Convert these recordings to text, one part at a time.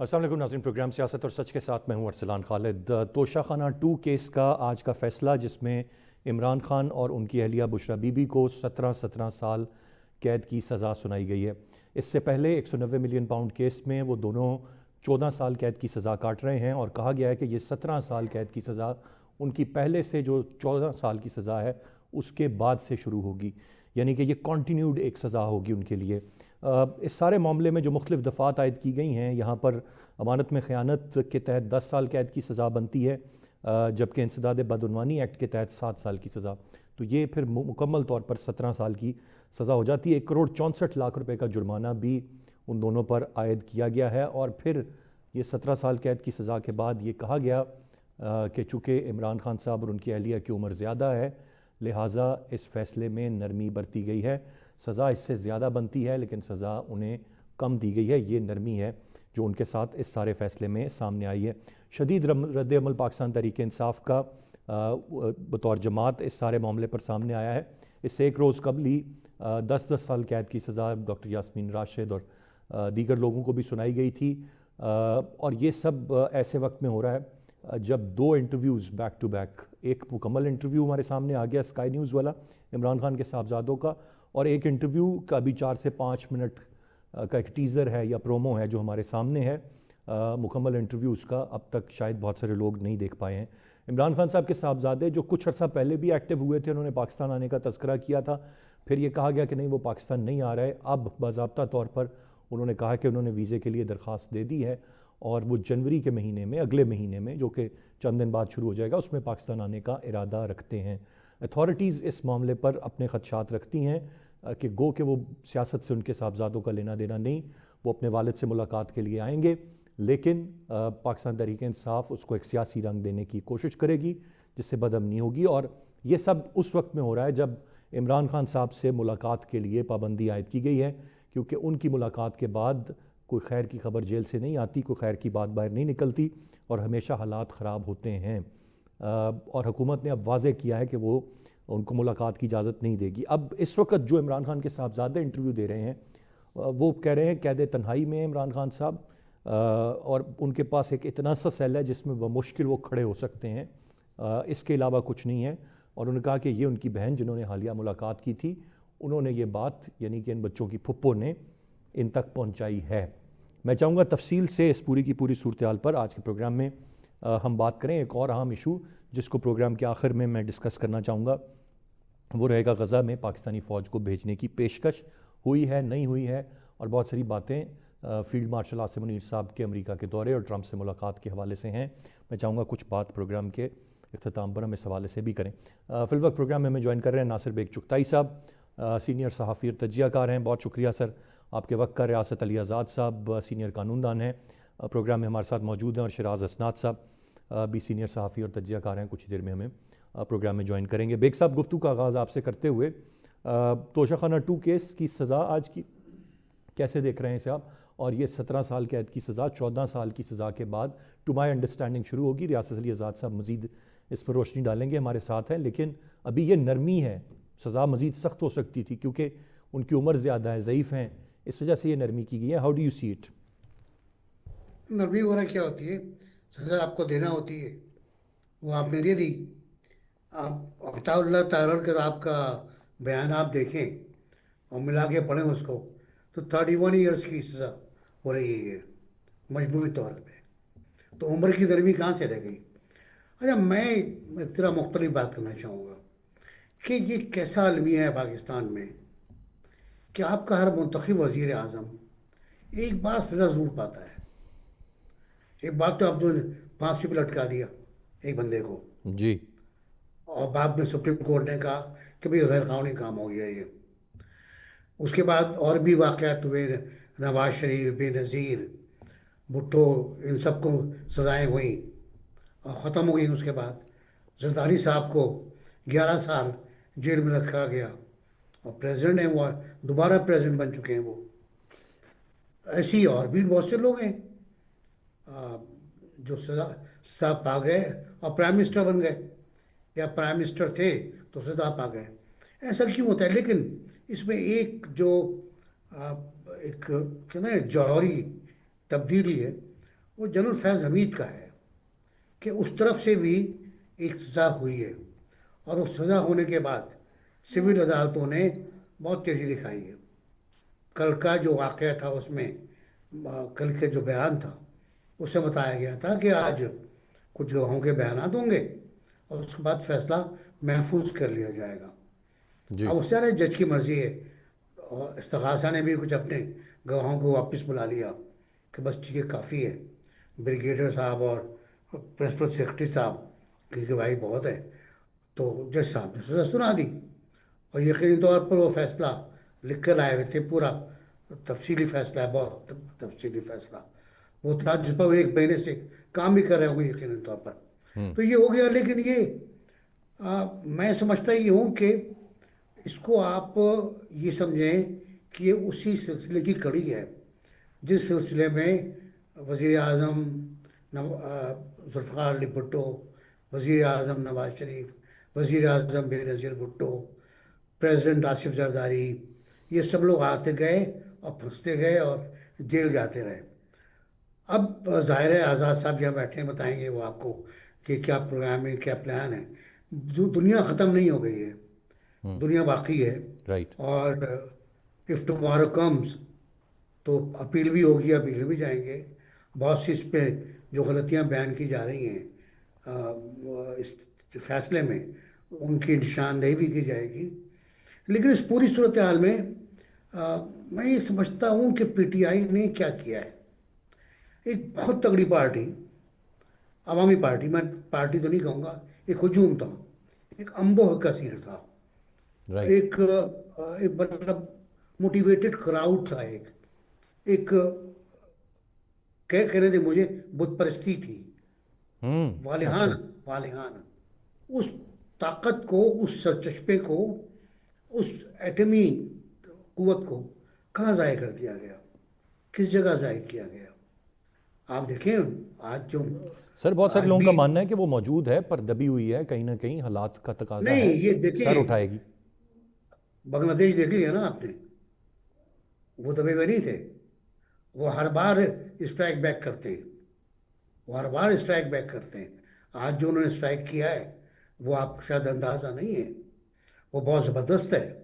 अस्सलाम वालेकुम नाज़रीन, प्रोग्राम सियासत और सच के साथ मैं हूं अरसलान खालिद। तोशाखाना 2 केस का आज का फैसला, जिसमें इमरान खान और उनकी अहलिया बुशरा बीबी को 17 साल कैद की सज़ा सुनाई गई है। इससे पहले 190 मिलियन पाउंड केस में वो दोनों 14 साल कैद की सज़ा काट रहे हैं और कहा गया है कि ये 17 साल कैद की सज़ा उनकी पहले से जो 14 साल की सज़ा है उसके बाद से शुरू होगी, यानी कि ये कॉन्टीन्यूड एक सज़ा होगी उनके लिए। इस सारे मामले में जो मुख्तलिफ दफ़ात आयद की गई हैं, यहाँ पर अमानत में ख़यानत के तहत 10 साल कैद की सज़ा बनती है, जबकि इंसदाद बदउनवानी एक्ट के तहत 7 साल की सज़ा। तो ये फिर मुकम्मल तौर पर 17 साल की सज़ा हो जाती है। 1,64 करोड़ रुपए का जुर्माना भी उन दोनों पर आयद किया गया है और फिर ये 17 साल कैद की सज़ा के बाद ये कहा गया कि चूँकि इमरान खान साहब और उनकी अहलिया की उम्र ज़्यादा है, लिहाजा इस फ़ैसले में नरमी बरती गई है। सज़ा इससे ज़्यादा बनती है लेकिन सज़ा उन्हें कम दी गई है। ये नरमी है जो उनके साथ इस सारे फ़ैसले में सामने आई है। शदीद रद्द-ए-अमल पाकिस्तान तहरीक इंसाफ का बतौर जमात इस सारे मामले पर सामने आया है। इससे एक रोज़ कबल ही 10-10 साल कैद की सज़ा डॉक्टर यास्मीन राशिद और दीगर लोगों को भी सुनाई गई थी। और ये सब ऐसे वक्त में हो रहा है जब 2 इंटरव्यूज़ बैक टू बैक, एक मुकम्मल इंटरव्यू हमारे सामने आ गया स्काई न्यूज़ वाला इमरान खान के साहबजादों का, और एक इंटरव्यू का अभी 4 से 5 मिनट का एक टीज़र है या प्रोमो है जो हमारे सामने है। मुकम्मल इंटरव्यू उसका अब तक शायद बहुत सारे लोग नहीं देख पाए हैं। इमरान खान साहब के साहबजादे जो कुछ अर्सा पहले भी एक्टिव हुए थे, उन्होंने पाकिस्तान आने का तस्करा किया था, फिर ये कहा गया कि नहीं वो पाकिस्तान नहीं आ रहे। अब बाज़ाब्ता तौर पर उन्होंने कहा कि उन्होंने वीज़े के लिए दरख्वास्त दे दी है और वो जनवरी के महीने में, अगले महीने में, जो कि चंद दिन बाद शुरू हो जाएगा, उसमें पाकिस्तान आने का इरादा रखते हैं। अथॉरिटीज़ इस मामले पर अपने खदशात रखती हैं कि गो कि वो सियासत से उनके साहबजादों का लेना देना नहीं, वो अपने वालिद से मुलाकात के लिए आएंगे, लेकिन पाकिस्तान तहरीक इंसाफ उसको एक सियासी रंग देने की कोशिश करेगी जिससे बदअमनी होगी। और ये सब उस वक्त में हो रहा है जब इमरान खान साहब से मुलाकात के लिए पाबंदी आयद की गई है, क्योंकि उनकी मुलाकात के बाद कोई खैर की खबर जेल से नहीं आती, कोई खैर की बात बाहर नहीं निकलती और हमेशा हालात ख़राब होते हैं। और हुकूमत ने अब वाज़े किया है कि वो उनको मुलाकात की इजाज़त नहीं देगी। अब इस वक्त जो इमरान खान के साहबजादे इंटरव्यू दे रहे हैं, वो कह रहे हैं कैद तन्हाई में इमरान खान साहब, और उनके पास एक इतना सा सेल है जिसमें बमुश्किल वो खड़े हो सकते हैं, इसके अलावा कुछ नहीं है। और उन्होंने कहा कि ये उनकी बहन जिन्होंने हालिया मुलाकात की थी, उन्होंने ये बात, यानी कि इन बच्चों की फुप्पो ने इन तक पहुँचाई है। मैं चाहूँगा तफसील से इस पूरी की पूरी सूरत हाल पर आज के प्रोग्राम में हम बात करें। एक और अहम इशू जिसको प्रोग्राम के आखिर में मैं डिस्कस करना चाहूँगा वो रहेगा गज़ा में पाकिस्तानी फ़ौज को भेजने की पेशकश हुई है, नहीं हुई है, और बहुत सारी बातें फील्ड मार्शल आसिम मुनीर साहब के अमेरिका के दौरे और ट्रंप से मुलाकात के हवाले से हैं। मैं चाहूँगा कुछ बात प्रोग्राम के इख्तिताम पर हम इस हवाले से भी करें। फिलवक्त प्रोग्राम में हमें ज्वाइन कर रहे हैं नासिर बेग चुगताई साहब, सीनियर सहाफ़ी और तजियाकार हैं। बहुत शुक्रिया सर आपके वक्त का। रियासत अली आज़ाद साहब सीनियर कानूनदान हैं, प्रोग्राम में हमारे साथ मौजूद हैं, और शराज हसनात साहब भी सीनियर सहाफ़ी और तजियाकार हैं, कुछ देर में हमें प्रोग्राम में ज्वाइन करेंगे। बेग साहब, गुफ्तगू का आगाज़ आपसे करते हुए तोशाखाना 2 केस की सज़ा आज की कैसे देख रहे हैं इसे आप, और ये 17 साल कैद की सज़ा 14 साल की सज़ा के बाद टू माई अंडरस्टैंडिंग शुरू होगी। रियासत अली आज़ाद साहब मज़ीद इस पर रोशनी डालेंगे, हमारे साथ हैं। लेकिन अभी ये नरमी है, सज़ा मज़ीद सख्त हो सकती थी क्योंकि उनकी उम्र ज़्यादा है, ज़ईफ़ हैं, इस वजह से ये नरमी की गई है। How do you see it? नरमी वगैरह क्या होती है? सज़ा आपको देना होती है, वो आपने दे दी। आप अताउल्लाह तारर के आपका बयान आप देखें और मिला के पढ़ें उसको, तो 31 ईयर्स की सज़ा हो रही है मजमूई तौर पे। तो उम्र की नरमी कहाँ से रह गई? अच्छा, मैं एक तरह मुख्तलिफ बात करना चाहूँगा कि ये कैसा अलमिया है पाकिस्तान में कि आपका हर मुंतखब वज़ीर आज़म एक बार सज़ा ज़रूर पाता है। एक बार तो आपने फांसी पे लटका दिया एक बंदे को, जी। और बाद में सुप्रीम कोर्ट ने कहा कि भाई गैर कानूनी काम हो गया ये। उसके बाद और भी वाक़यात हुए, नवाज शरीफ, बेनज़ीर भुट्टो, इन सबको सज़ाएँ हुई और ख़त्म हो गई। उसके बाद जरदारी साहब को 11 साल जेल में रखा गया और प्रेसिडेंट हैं वो, दोबारा प्रेसिडेंट बन चुके हैं वो। ऐसे ही और भी बहुत से लोग हैं जो सज़ा सज़ा पा गए और प्राइम मिनिस्टर बन गए, या प्राइम मिनिस्टर थे तो सज़ा पा गए। ऐसा क्यों होता है? लेकिन इसमें एक जो एक कहते हैं जौहरी तब्दीली है, वो जनरल फैज़ हमीद का है कि उस तरफ से भी एक सज़ा हुई है, और उस सज़ा होने के बाद सिविल अदालतों ने बहुत तेज़ी दिखाई है। कल का जो वाक़या था उसमें कल के जो बयान था उसमें बताया गया था कि आज कुछ गवाहों के बयान होंगे और उसके बाद फैसला महफूज कर लिया जाएगा। जी। अब उससे यार जज की मर्जी है, और इस्तगासा ने भी कुछ अपने गवाहों को वापस बुला लिया कि बस ठीक है, काफ़ी है, ब्रिगेडियर साहब और प्रिंसिपल सेक्रेटरी साहब की गवाही बहुत है। तो जज साहब ने सजा सुना दी, और यकीनी तौर पर वो फैसला लिख कर आए हुए थे, पूरा तफसीली फैसला है, बहुत तफसीली फैसला वो था, जिस पर वो एक महीने से काम भी कर रहे होंगे यकीनी तौर पर। हम्म। तो ये हो गया, लेकिन ये मैं समझता ही हूँ कि इसको आप ये समझें कि ये उसी सिलसिले की कड़ी है जिस सिलसिले में वज़ीर आज़म जुल्फ़िकार अली भुट्टो, वज़ीर आज़म नवाज शरीफ, वज़ीर आज़म बेनज़ीर भुट्टो, प्रेसिडेंट आसिफ जरदारी, ये सब लोग आते गए और फंसते गए और जेल जाते रहे। अब ज़ाहिर है आज़ाद साहब यहाँ बैठे हैं, बताएंगे वो आपको कि क्या प्रोग्राम है, क्या प्लान है। दुनिया ख़त्म नहीं हो गई है, हम्म। दुनिया बाकी है। राइट। और इफ़ टुमारो कम्स, तो अपील भी होगी, अपील में भी जाएंगे। बहुत सी इस पे जो गलतियां बयान की जा रही हैं इस फैसले में, उनकी निशानदेही भी की जाएगी। लेकिन इस पूरी सूरत हाल में मैं ये समझता हूँ कि पीटीआई ने क्या किया है। एक बहुत तगड़ी पार्टी, अवामी पार्टी, मैं पार्टी तो नहीं कहूँगा, एक हुजूम था, एक अम्बोह का सीर था, राइट। एक मतलब मोटिवेटेड क्राउड था, एक कहने थे मुझे, बुत परस्ती थी, हम्म। वालिहान, अच्छा। वालिहान। उस ताकत को, उस सरचश्मे को, उस एटमी कुवत को कहाँ ज़ाय कर दिया गया, किस जगह ज़ाय किया गया। आप देखें आज जो, सर बहुत सारे आज लोगों का भी, मानना है कि वो मौजूद है पर दबी हुई है, कहीं ना कहीं हालात का तकाजा नहीं है, ये सर देखें, उठाएगी। बांग्लादेश देख लिया ना आपने, वो दबे हुए नहीं थे, वो हर बार स्ट्राइक बैक करते हैं, वो हर बार स्ट्राइक बैक करते हैं। आज जो उन्होंने स्ट्राइक किया है वो आपको शायद अंदाज़ा नहीं है, वो बहुत ज़बरदस्त है।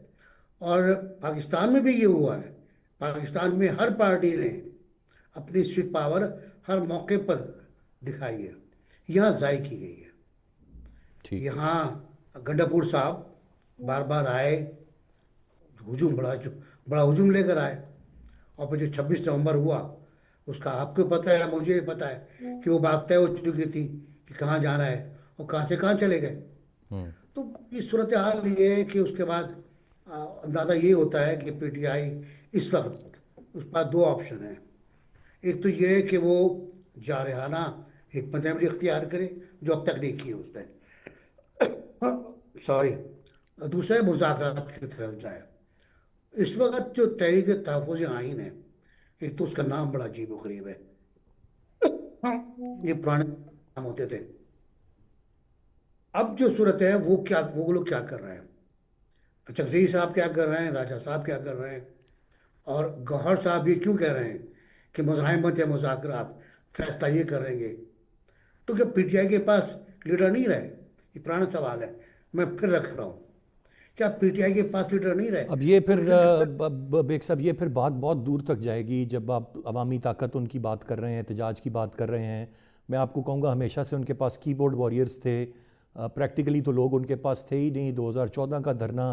और पाकिस्तान में भी ये हुआ है, पाकिस्तान में हर पार्टी ने अपनी स्वीट पावर हर मौके पर दिखाई है, यहाँ ज़ाय की गई है। ठीक। यहाँ गंडापुर साहब बार बार आए, हुजूम बड़ा हुजूम लेकर आए, और फिर जो 26 नवंबर हुआ उसका आपको पता है, मुझे पता है कि वो बात तय हो चुकी थी कि कहाँ जाना है और कहाँ से कहाँ चले गए। हम्म। तो ये सूरत हाल ये है कि उसके बाद अंदाज़ा ये होता है कि पीटीआई इस वक्त, उस पर दो ऑप्शन है। एक तो ये है कि वो जारहाना हिकमत अमली इख्तियार करे, जो अब तक नहीं की है उसने, सॉरी। दूसरा है मुज़ाकरात की तरफ जाए। इस वक्त जो तहरीक तहफ़्फ़ुज़ आइन है, एक तो उसका नाम बड़ा अजीब व गरीब है, ये पुराने नाम होते थे। अब जो सूरत है वो क्या, वो लोग क्या कर रहे हैं, चकज़ई साहब क्या कर रहे हैं, राजा साहब क्या कर रहे हैं, और गौहर साहब ये क्यों कह रहे हैं कि मुज़ाहिमत या मुज़ाकरात, फैसला ये करेंगे। तो क्या पीटीआई के पास लीडर नहीं रहे, ये पुराना सवाल है, मैं फिर रख रहा हूँ, क्या पीटीआई के पास लीडर नहीं रहे। अब ये और फिर लीडर, बेग साहब, ये फिर बात बहुत दूर तक जाएगी जब आप अवामी ताकत उनकी बात कर रहे हैं, एहतजाज की बात कर रहे हैं। मैं आपको कहूँगा हमेशा से उनके पास कीबोर्ड वॉरियर्स थे, प्रैक्टिकली तो लोग उनके पास थे ही नहीं। 2014 का धरना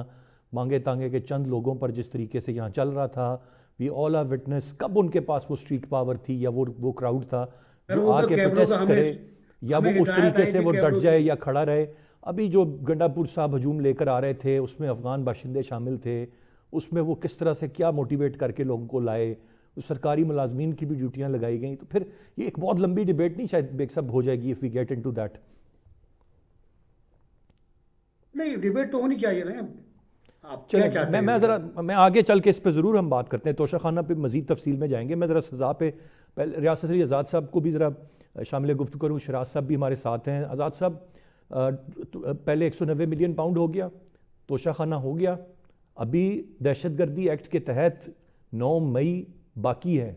मांगे तांगे के चंद लोगों पर जिस तरीके से यहाँ चल रहा था, वी ऑल आर विटनेस, कब उनके पास वो स्ट्रीट पावर थी या वो क्राउड था फिर जो वो तो आके कैमरों का प्रोटेस्ट हमें करे, या हमें वो उस हिदायत तरीके आई से थी वो डट कैमरों जाए की। या खड़ा रहे। अभी जो गंडापुर साहब हजूम लेकर आ रहे थे उसमें अफगान बाशिंदे शामिल थे, उसमें वो किस तरह से क्या मोटिवेट करके लोगों को लाए, उस सरकारी मुलाजमीन की भी ड्यूटियां लगाई गई। तो फिर ये एक बहुत लंबी डिबेट नहीं शायद बेग साहब हो जाएगी if we get into that. नहीं, डिबेट तो होनी चाहिए ना, आप क्या चलें, चाहते मैं हैं ज़रा मैं आगे चल के इस पे ज़रूर हम बात करते हैं, तोशाखाना पे मज़ीद तफसील में जाएंगे। मैं ज़रा सज़ा पे पहले रियासत अली आज़ाद साहब को भी ज़रा शामिल गुफ्तगू करूँ। शराज साहब भी हमारे साथ हैं। आज़ाद साहब, पहले 190 मिलियन पाउंड हो गया, तोशाखाना हो गया, अभी दहशतगर्दी एक्ट के तहत 9 मई बाकी है।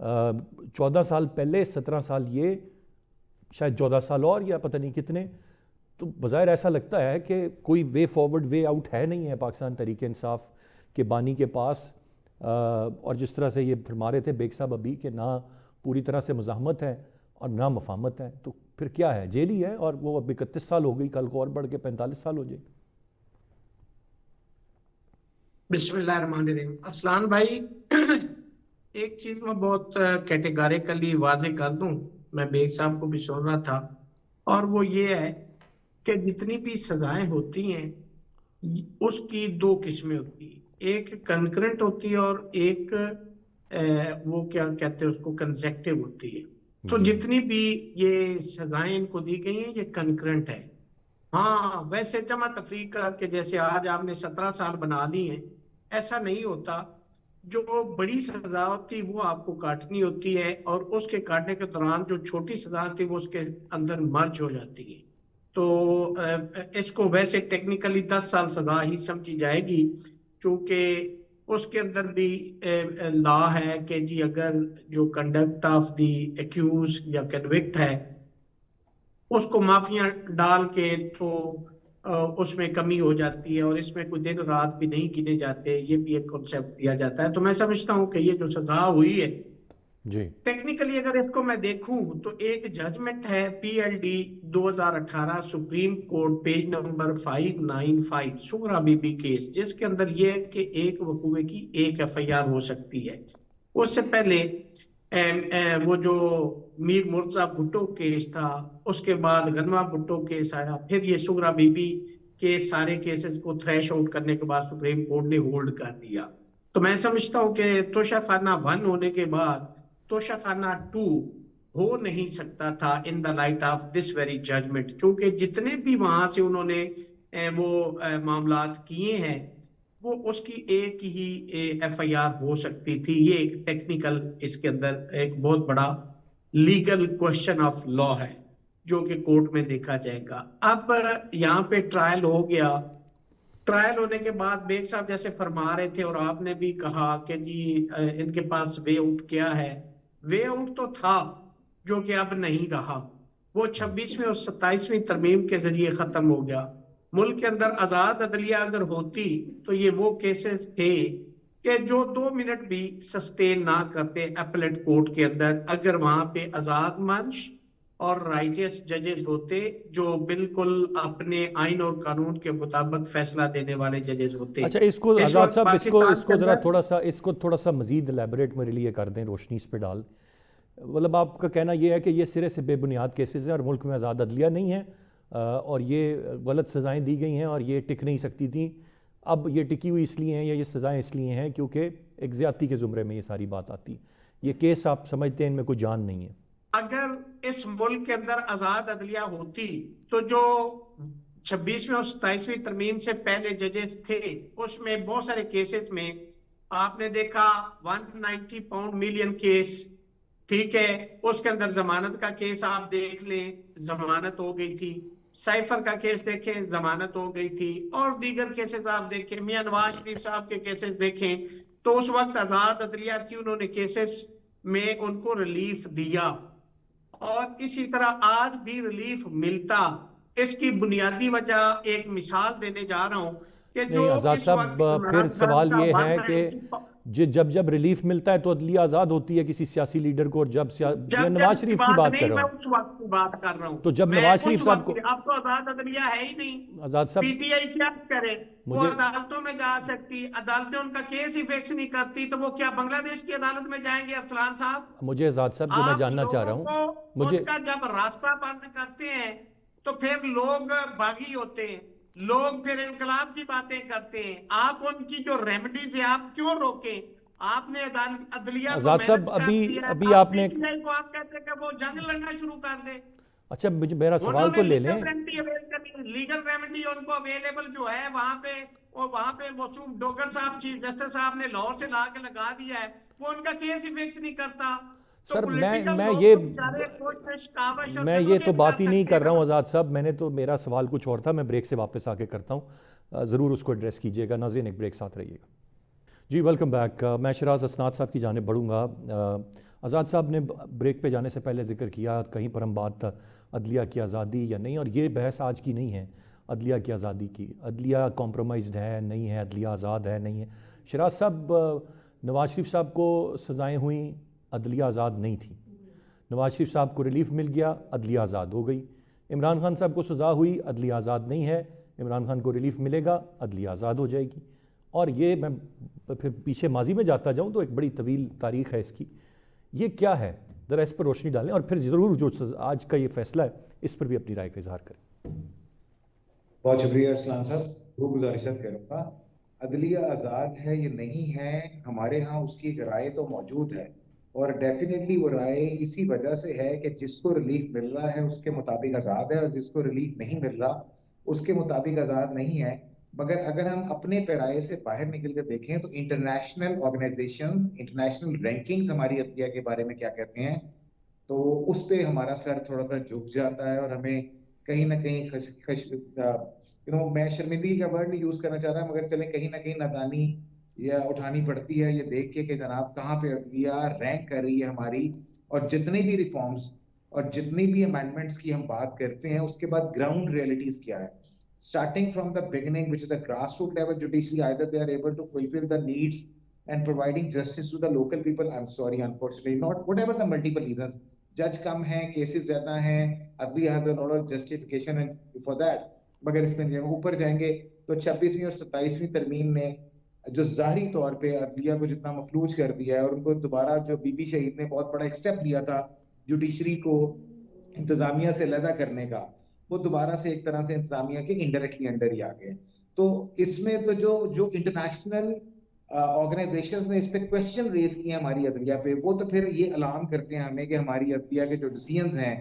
14 साल पहले, 17 साल ये, शायद 14 साल और या पता नहीं कितने। तो बज़ाहिर ऐसा लगता है कि कोई वे फॉरवर्ड, वे आउट है नहीं है पाकिस्तान तहरीक इंसाफ के बानी के पास। और जिस तरह से ये फरमा रहे थे बेग साहब अभी कि ना पूरी तरह से मज़ाहमत है और ना मफाहमत है, तो फिर क्या है? जेल ही है। और वो अब 31 साल हो गई, कल को और बढ़ के 45 साल हो जाए। बिस्मिल्लाहिर्रहमानिर्रहीम। अरसलान भाई, एक चीज मैं बहुत कैटेगरिकली वाजे कर दूं, मैं बेग साहब को भी सुन रहा था, और वो ये है कि जितनी भी सजाएं होती हैं उसकी दो किस्में होती हैं। एक कंकरेंट होती है और एक वो क्या कहते हैं उसको, कंसेक्टिव होती है। तो जी जितनी भी ये सजाएं इनको दी गई हैं ये कंकरेंट है। हाँ, वैसे जमा तफरीक के जैसे आज आपने 17 साल बना ली हैं, ऐसा नहीं होता। जो बड़ी सजा होती वो आपको काटनी होती है, और उसके काटने के दौरान जो छोटी सजा होती वो उसके अंदर मर्ज हो जाती है। तो इसको वैसे टेक्निकली 10 साल सजा ही समझी जाएगी, क्योंकि उसके अंदर भी लॉ है कि जी अगर जो कंडक्ट ऑफ द एक्यूज या कन्विक्ट है उसको माफिया डाल के तो उसमें कमी हो जाती है, और इसमें कोई दिन रात भी नहीं गिने जाते, ये भी एक कॉन्सेप्ट दिया जाता है। तो मैं समझता हूँ कि ये जो सजा हुई है, जी टेक्निकली अगर इसको मैं देखूं तो एक जजमेंट है PLD 2018 supreme court page number 595 Sughra Bibi case, जिसके अंदर ये है कि एक वकूए की एक FIR हो सकती है। उससे पहले वो जो मीर मुर्जा भुट्टो केस था, उसके बाद गनमा भुट्टो केस आया, फिर ये सुगरा बीबी के सारे केसेस को थ्रेश आउट करने के बाद सुप्रीम कोर्ट ने होल्ड कर दिया। तो मैं समझता हूँ कि तोशाखाना 1 होने के बाद तोशाखाना 2 हो नहीं सकता था in the light of this very judgment, क्योंकि जितने भी वहां से उन्होंने वो मामलात किए हैं वो उसकी एक ही FIR हो सकती थी। ये एक टेक्निकल, इसके अंदर एक बहुत बड़ा लीगल क्वेश्चन ऑफ लॉ है जो कि कोर्ट में देखा जाएगा। अब यहाँ पे ट्रायल हो गया। ट्रायल होने के बाद बेग साहब जैसे फरमा रहे थे और आपने भी कहा कि जी इनके पास वे आउट क्या है। वे आउट तो था जो कि अब नहीं रहा, वो 26वीं और 27वीं तरमीम के जरिए खत्म हो गया। मुल्क के अंदर आजाद अदलिया अगर होती तो ये वो केसेस थे कि जो 2 मिनट भी सस्टेन ना करते अपीलेट कोर्ट के अंदर, अगर वहां पे आजाद मंच और राइटियस जजेस होते जो बिल्कुल अपने आइन और कानून के मुताबिक फैसला देने वाले जजेस होते। अच्छा, इसको इस आज़ाद वक्त साहब पाकिस्तान इसको के ज़रा अंदर थोड़ा सा मज़ीद एलैबोरेट मेरे लिए कर दें, रोशनी इस पे डाल। मतलब आपका कहना ये है कि ये सिरे से बेबुनियाद केसेस हैं और मुल्क में आज़ाद अदलिया नहीं है, और ये गलत सज़ाएं दी गई हैं और ये टिक नहीं सकती थी। अब ये टिकी हुई इसलिए हैं या ये सज़ाएं इसलिए हैं क्योंकि एक ज़्यादती के ज़ुमरे में ये सारी बात आती। ये केस आप समझते हैं इनमें कोई जान नहीं है? अगर इस मुल्क के अंदर आजाद अदलिया होती तो जो 26वीं और 27वीं तरमीम से पहले जजेस थे उसमें बहुत सारे केसेस में आपने देखा 190 पाउंड मिलियन केस, ठीक है, उसके अंदर जमानत का केस आप देख लें, जमानत हो गई थी। साइफर का केस देखें, जमानत हो गई थी। और दीगर केसेस आप देखें, मियां नवाज शरीफ साहब के केसेस देखें, तो उस वक्त आजाद अदलिया थी, उन्होंने केसेस में उनको रिलीफ दिया, और इसी तरह आज भी रिलीफ मिलता। इसकी बुनियादी वजह एक मिसाल देने जा रहा हूं कि जो नहीं आज़ाद इस साहब, वक्त फिर इमरान खान सवाल का ये है कि 190 जब रिलीफ मिलता है तो अदलिया आज़ाद होती है किसी सियासी लीडर को, और मैं जब नवाज जब की शरीफ की बात बात नहीं, कर मैं रहा हूँ। उस वक्त की बात कर रहा हूं। तो जब मैं नवाज उस शरीफ साहब वक्त को, अब तो आजाद अदलिया है ही नहीं। आज़ाद साहब PTI क्या करे, वो मुझे अदालतों में जा सकती, अदालतें उनका केस ही फिक्स नहीं करती, तो वो क्या बांग्लादेश की अदालत में जाएंगे? अरसलान साहब, मुझे आज़ाद साहब जो मैं आप जानना चाह रहा लोगों हूँ, को मुझे उनका जब रास्ता बंद करते हैं तो फिर लोग बागी होते हैं, लोग फिर इनकलाब की बातें करते हैं। आप उनकी जो रेमेडीज है आप क्यों रोकें? आपने अदलिया को आज़ाद साहब मैनेज कर दिया, अभी आप आपने, PTI को आप कहते हैं कि वो जंग लड़ना शुरू कर दे। अच्छा मुझे मेरा सवाल उन्होंने तो ले लीगल लें। रेमेडी अवेल करनी, लीगल रेमेडी उनको अवेलेबल जो है वहां पे मसूम डोगर साहब चीफ जस्टिस साहब ने लाहौर से ला के लगा दिया है, वो उनका केस ही फिक्स नहीं करता। तो सर पॉलिटिकल मैं लोग ये तो बेचारे कोशिश कावश और मैं ये तो जद्दोजहद बात कर ही नहीं सकते कर हैं रहा ना। हूँ आज़ाद साहब, मैंने तो, मेरा सवाल कुछ और था, मैं ब्रेक से वापस आके करता हूँ, ज़रूर उसको एड्रेस कीजिएगा। नाज़रीन एक ब्रेक साथ रहिएगा। जी वेलकम बैक। मैं शराज असनाद साहब की जानिब बढ़ूँगा। आज़ाद साहब ने ब्रेक पे जाने से पहले जिक्र किया कहीं पर हम बात अदलिया की आज़ादी या नहीं, और ये बहस आज की नहीं है अदलिया की आज़ादी की। अदलिया कॉम्प्रोमाइज़्ड है नहीं है, अदलिया आज़ाद है नहीं है। शराज साहब, नवाज शरीफ साहब को सज़ाएँ हुई, अदलिया आज़ाद नहीं थी। नवाज शरीफ साहब को रिलीफ मिल गया, अदलिया आज़ाद हो गई। इमरान खान साहब को सज़ा हुई, अदलिया आज़ाद नहीं है। इमरान खान को रिलीफ मिलेगा, अदलिया आज़ाद हो जाएगी। और ये मैं फिर पीछे माजी में जाता जाऊँ तो एक बड़ी तवील तारीख़ है इसकी। ये क्या है, ज़रा इस पर रोशनी डालें, और फिर ज़रूर जो आज का ये फैसला है इस पर भी अपनी राय का इजहार करें। बहुत शुक्रिया अरसलान साहब। वो गुजारिशत करूँगा, अदलिया आज़ाद है ये नहीं है, हमारे यहाँ उसकी एक राय तो मौजूद है, और डेफिनेटली वो राय इसी वजह से है कि जिसको रिलीफ मिल रहा है उसके मुताबिक आज़ाद है, और जिसको रिलीफ नहीं मिल रहा उसके मुताबिक आज़ाद नहीं है। मगर अगर हम अपने पैराए से बाहर निकल कर देखें तो इंटरनेशनल ऑर्गेनाइजेशंस, इंटरनेशनल रैंकिंग्स हमारी अदलिया के बारे में क्या कहते हैं, तो उस पे हमारा सर थोड़ा सा झुक जाता है, और हमें कहीं ना कहीं मैं शर्मिंदगी का वर्ड नहीं यूज करना चाह रहा, मगर चले कहीं ना कहीं नादानी या उठानी पड़ती है ये देख के कि जनाब कहाँ पे अदलिया रैंक कर रही है हमारी। और जितने भी रिफॉर्म्स और जितनी भी अमेंडमेंट्स की हम बात करते हैं उसके बाद ग्राउंड रियलिटीज क्या है, starting from the beginning, which is a grassroots level judiciary, either they are able to fulfill the needs and providing justice to the local people. I'm sorry, unfortunately not, whatever the multiple reasons, जज कम है, cases ज्यादा हैं, अदलिया has a lot of justification for that. मगर इसमें ऊपर जाएंगे तो 26वीं और 27वीं तरमीम ने जो ज़ाहरी तौर पे अदलिया को जितना मफलूज कर दिया है, और उनको दोबारा जो बीबी शहीद ने बहुत बड़ा एक स्टेप लिया था जुडिशरी को इंतजामिया से अलहदा करने का, वो दोबारा से एक तरह से इंतजामिया के इनडायरेक्टली अंडर ही आ गए। तो इसमें तो जो जो इंटरनेशनल ऑर्गेनाइजेशंस ने इस पे क्वेश्चन रेज किए हमारी अदलिया पे, वो तो फिर ये अलार्म करते हैं हमें कि हमारी अदलिया के जो डिसीजंस हैं,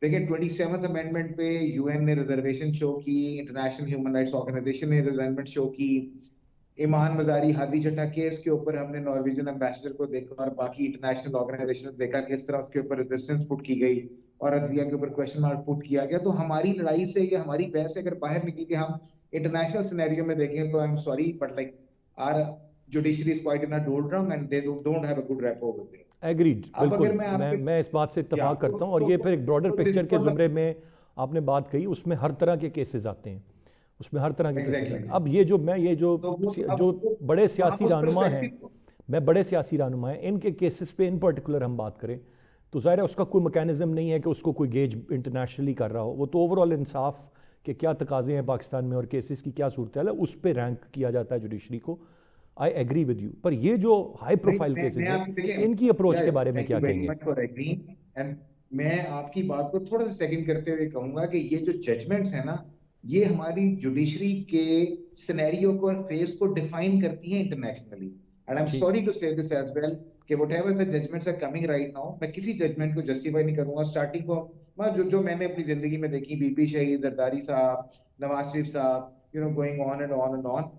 देखिए 27th अमेंडमेंट पे यूएन ने रिजर्वेशन शो की, इंटरनेशनल ह्यूमन राइट्स ऑर्गेनाइजेशन ने रिजर्वेशन शो की, ईमान मजारी हादी चट्टा केस के ऊपर हमने नॉर्वेजियन एम्बेसडर को देखा और बाकी इंटरनेशनल ऑर्गेनाइजेशन देखा किस तरह उसके ऊपर रेजिस्टेंस पुट की गई और अदलिया के ऊपर क्वेश्चन मार्क पुट किया गया। तो हमारी लड़ाई से या हमारी बहस से अगर बाहर निकल के हम इंटरनेशनल सिनेरियो में देखें तो I am sorry but like our judiciary is quite in a doldrum and they don't have a good rapport with them. Agreed, अब बिल्कुल, अगर मैं इस बात से इत्तेफाक करता हूँ। और ये फिर एक ब्रॉडर पिक्चर के ज़ुमरे में आपने बात कही, उसमें हर तरह के केसेस आते हैं, उसमें हर तरह के केसेस आते हैं। अब ये जो बड़े सियासी रहनुमा हैं, मैं बड़े सियासी रहनुमा हैं, इनके केसेस पे इन पर्टिकुलर हम बात करें तो ज़ाहिर है उसका कोई मैकेनिज्म नहीं है कि उसको कोई गेज इंटरनेशनली कर रहा हो। वो तो ओवरऑल इंसाफ के क्या तकाजे हैं पाकिस्तान में और केसेस की क्या सूरत है, उस पर रैंक किया जाता है जुडिशरी को। आई एग्री विद यू, पर ये जो हाई प्रोफाइल केसेस हैं इनकी अप्रोच के बारे में क्या कहेंगे? मैं आपकी बात को थोड़ा सा सेकंड करते हुए कहूंगा कि ये जो जजमेंट्स है ना, ये हमारी जुडिशरी के सिनेरियो को और फेस को डिफाइन करती है internationally. And I am sorry to say this as well कि whatever the judgments are coming right now, मैं किसी जजमेंट को जस्टिफाई नहीं करूंगा स्टार्टिंग को जो मैंने अपनी जिंदगी में देखी, बीबी शहीद, जरदारी साहब, नवाज शरीफ साहब, going on and on and on.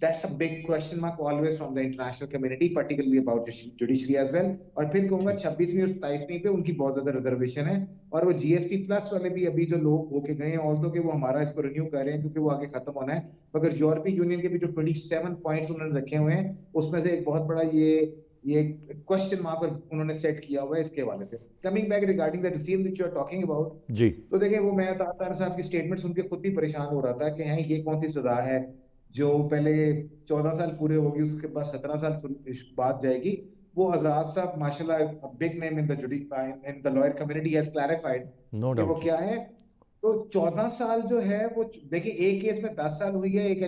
That's a big question mark always from the international community, particularly about judiciary as well. और फिर कहूंगा 26वीं और 27वीं पे उनकी बहुत ज्यादा रिजर्वेशन है, और वो जीएसपी प्लस वाले भी अभी जो लोग होके गए हैं, ऑल्दो कि वो हमारा इसको रिन्यू कर रहे हैं क्योंकि वो आगे खत्म होना है, मगर यूरोपीय यूनियन के भी जो 27 पॉइंट्स उन्होंने रखे हुए हैं उसमें से एक बहुत बड़ा ये क्वेश्चन मार्क उन्होंने सेट किया हुआ है इसके हवाले से। Coming back regarding the decision which you are talking about जी, तो देखिए वो मैं तार साहब की स्टेटमेंट सुन के खुद भी परेशान हो रहा था कि हैं ये कौन सी सजा है जो पहले 14 साल पूरे होगी उसके बाद 17 साल बाद जाएगी। वो आजाद साहब माशाल्लाह big name in the lawyer community has clarified कि वो क्या है। तो 14 साल जो है वो देखिए एक केस में 10 साल हुई है, एक